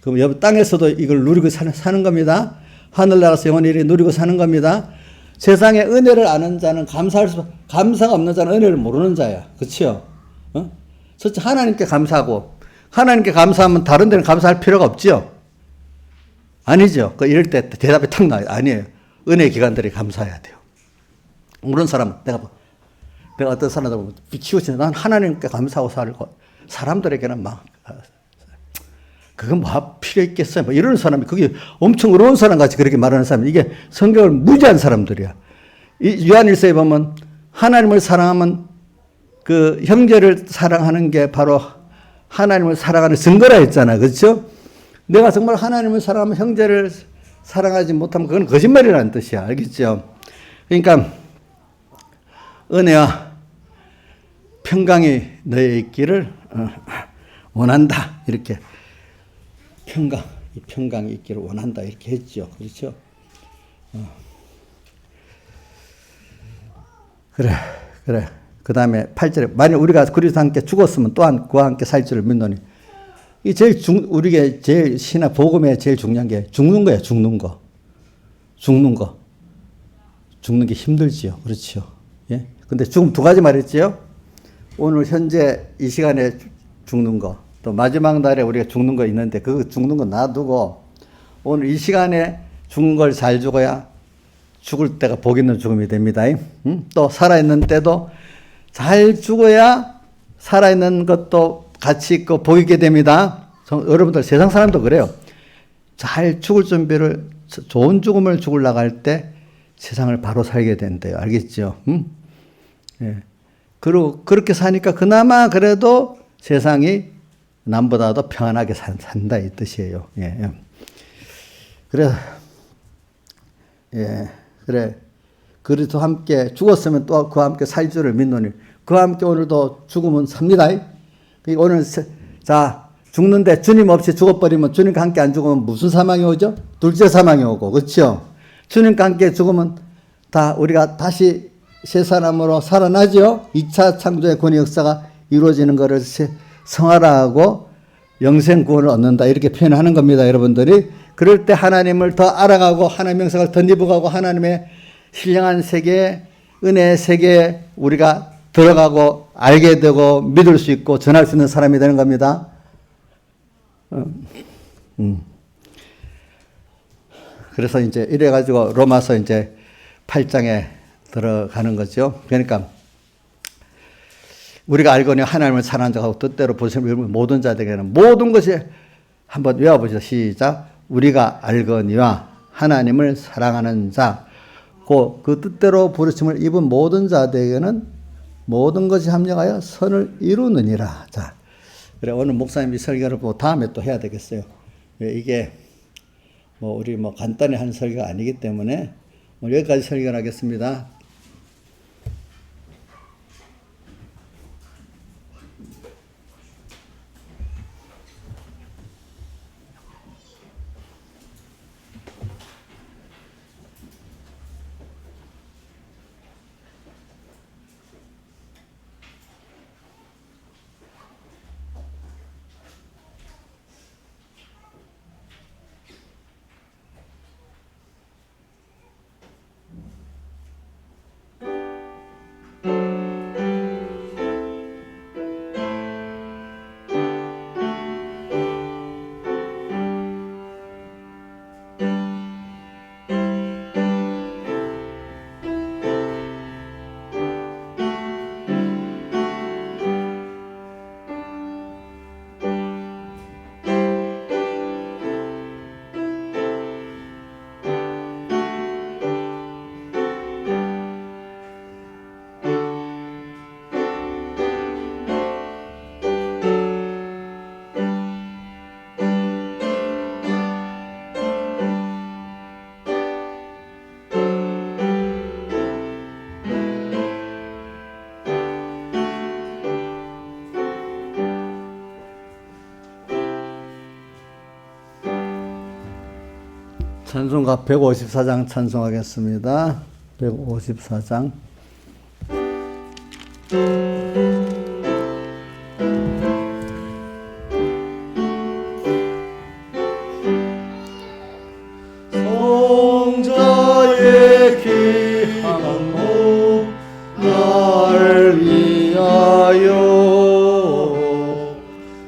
그럼 여기 땅에서도 이걸 누리고 사는 겁니다. 하늘나라에서 영원히 누리고 사는 겁니다. 세상에 은혜를 아는 자는 감사가 없는 자는 은혜를 모르는 자야. 그렇죠? 첫째 하나님께 감사하고 하나님께 감사하면 다른 데는 감사할 필요가 없지요. 아니죠. 이럴 때 대답이 탁 나와요. 아니에요. 은혜 기관들이 감사해야 돼요. 그런 사람 내가 어떤 사람들 보면 비키우지 난 하나님께 감사하고 살고 사람들에게는 막 그건 뭐 필요 있겠어요. 뭐 이런 사람이 그게 엄청 어려운 사람 같이 그렇게 말하는 사람이 이게 성경을 무지한 사람들이야. 이 요한일서에 보면 하나님을 사랑하면 그 형제를 사랑하는 게 바로 하나님을 사랑하는 증거라 했잖아. 그렇죠? 내가 정말 하나님을 사랑하면 형제를 사랑하지 못하면 그건 거짓말이라는 뜻이야. 알겠죠? 그러니까 은혜와 평강이 너에 있기를 원한다. 이렇게 이 평강이 있기를 원한다. 이렇게 했죠. 그렇죠? 그래. 그 다음에 8절에 만약 우리가 그리스도와 함께 죽었으면 또한 그와 함께 살 줄을 믿노니 이 우리가 제일 신학 복음에 제일 중요한 게 죽는 거야. 죽는 게 힘들지요. 그렇죠. 예. 근데 죽음 두 가지 말했지요. 오늘 현재 이 시간에 죽는 거, 또 마지막 날에 우리가 죽는 거 있는데 그 죽는 거 놔두고 오늘 이 시간에 죽는 걸 잘 죽어야 죽을 때가 복 있는 죽음이 됩니다. 또 살아있는 때도 잘 죽어야 살아있는 것도 가치 있고 복 있게 됩니다. 여러분들 세상 사람도 그래요. 잘 죽을 준비를 좋은 죽음을 죽으려고 할 때 세상을 바로 살게 된대요. 알겠죠? 예. 그리고 그렇게 사니까 그나마 그래도 세상이 남보다도 평안하게 산다 이 뜻이에요. 예. 그래. 그리스도 함께 죽었으면 또 그와 함께 살 줄을 믿노니 그와 함께 오늘도 죽으면 삽니다. 오늘 자 죽는데 주님 없이 죽어버리면 주님과 함께 안 죽으면 무슨 사망이 오죠? 둘째 사망이 오고 그렇죠? 주님과 함께 죽으면 다 우리가 다시 새 사람으로 살아나죠. 2차 창조의 권위 역사가 이루어지는 것을 성화라하고 영생 구원을 얻는다 이렇게 표현하는 겁니다. 여러분들이 그럴 때 하나님을 더 알아가고 하나님의 영생을 더 입어가고 하나님의 신령한 세계 은혜의 세계에 우리가 들어가고 알게 되고 믿을 수 있고 전할 수 있는 사람이 되는 겁니다. 그래서 이제 이래가지고 로마서 이제 8장에 들어가는 거죠. 그러니까 우리가 알거니 하나님을 사랑하는 자하고 뜻대로 보시는 모든 자들에게는 모든 것이 한번 외워보시죠. 시작. 우리가 알거니와 하나님을 사랑하는 자, 그 뜻대로 부르심을 입은 모든 자들에게는 모든 것이 합력하여 선을 이루느니라. 자, 그래 오늘 목사님이 설교를 보고 다음에 또 해야 되겠어요. 이게 우리 간단히 하는 설교가 아니기 때문에 오늘 여기까지 설교를 하겠습니다. 찬송가 154장 찬송하겠습니다. 154장. 성자의 귀한 몸 날 위하여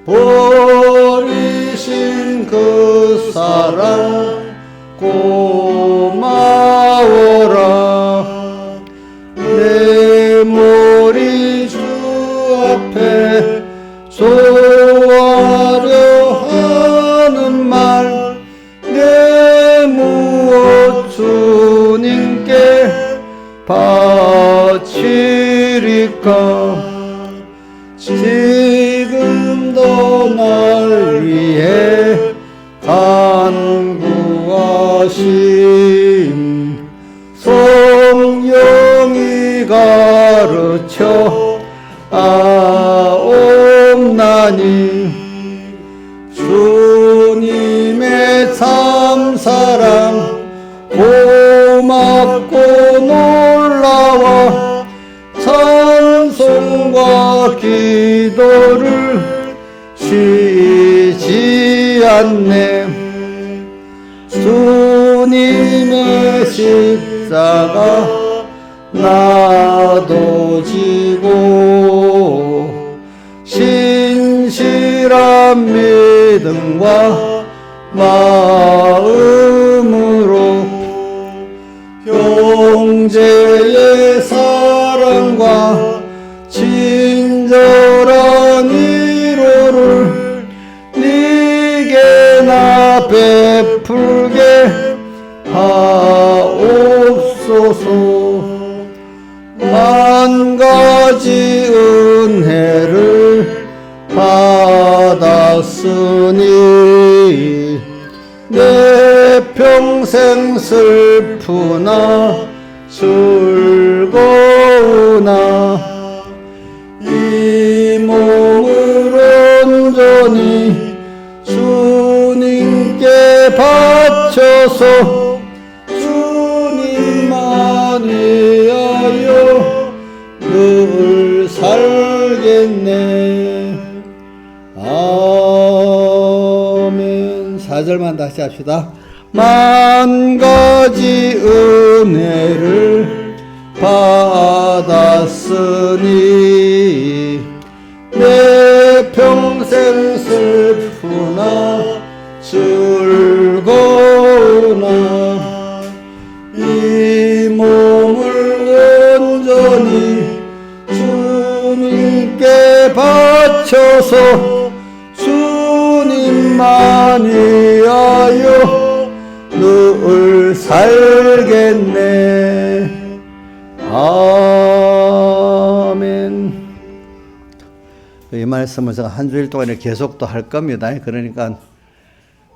버리신 그 사랑 고마워라. 내 머리 주 앞에 소화려 하는 말 내 무엇 주님께 바치리까. 지금도 날 위해 간구하심 성령이 가르쳐 아옵나니. 주님의 참사랑 고맙고 놀라워 찬송과 기도를 쉬지 않네. 주님의 십자가 나도 지고 신실한 믿음과 마음으로 형제의 사랑과 친절한 위로를 네게 나 베풀게 하옵소서. 만 가지 은혜를 받았으니 내 평생 슬프나 즐거우나 이 몸을 온전히 주님께 바쳐서 주님만 위하여 늘 살겠네. 아멘. 4절만 다시 합시다. 만 가지 은혜를 받았으니 내 평생 슬프나 즐거우나 이 몸을 온전히 주님께 바쳐서 주님만 위하여 늘 살겠네. 아멘. 이 말씀은 제가 한 주일 동안에 계속 또 할 겁니다. 그러니까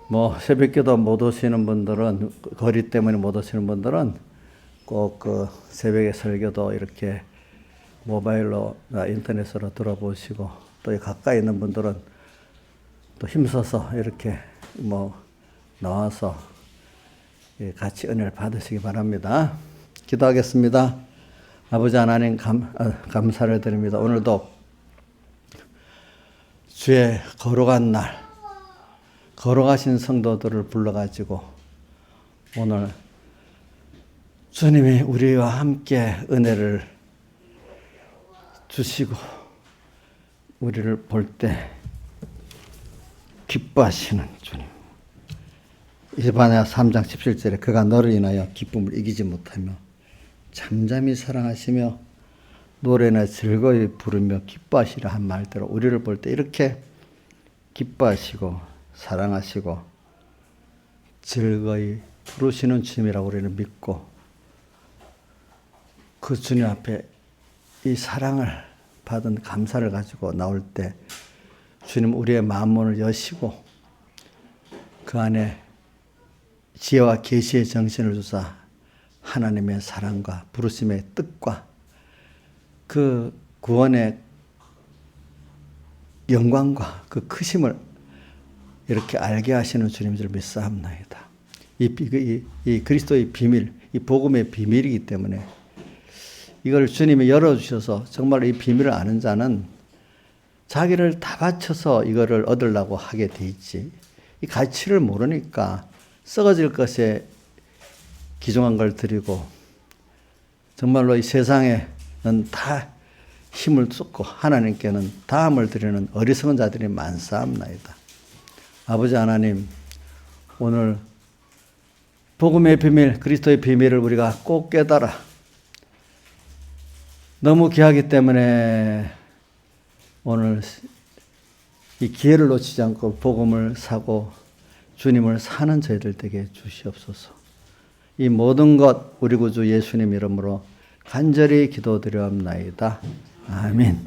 뭐 새벽기도 못 오시는 분들은, 거리 때문에 못 오시는 분들은 꼭 그 새벽에 설교도 이렇게 모바일로 인터넷으로 들어보시고, 또 가까이 있는 분들은 또 힘써서 이렇게 뭐 나와서 같이 은혜를 받으시기 바랍니다. 기도하겠습니다. 아버지 하나님 감사를 드립니다. 오늘도 주의 거룩한 날, 거룩하신 성도들을 불러가지고 오늘 주님이 우리와 함께 은혜를 주시고 우리를 볼 때 기뻐하시는 주님. 이사야 3장 17절에 그가 너를 인하여 기쁨을 이기지 못하며 잠잠히 사랑하시며 노래나 즐거이 부르며 기뻐하시라 한 말대로 우리를 볼 때 이렇게 기뻐하시고 사랑하시고 즐거이 부르시는 주님이라고 우리는 믿고, 그 주님 앞에 이 사랑을 받은 감사를 가지고 나올 때 주님 우리의 마음문을 여시고 그 안에 지혜와 계시의 정신을 주사 하나님의 사랑과 부르심의 뜻과 그 구원의 영광과 그 크심을 이렇게 알게 하시는 주님인 줄 믿사옵나이다. 이 그리스도의 비밀, 이 복음의 비밀이기 때문에 이걸 주님이 열어주셔서 정말 이 비밀을 아는 자는 자기를 다 바쳐서 이거를 얻으려고 하게 돼 있지. 이 가치를 모르니까 썩어질 것에 귀중한 걸 드리고 정말로 이 세상에는 다 힘을 쏟고 하나님께는 다함을 드리는 어리석은 자들이 많사옵나이다. 아버지 하나님, 오늘 복음의 비밀, 그리스도의 비밀을 우리가 꼭 깨달아 너무 귀하기 때문에 오늘 이 기회를 놓치지 않고 복음을 사고 주님을 사는 저희들 되게 주시옵소서. 이 모든 것 우리 구주 예수님 이름으로 간절히 기도드려옵나이다. 아멘.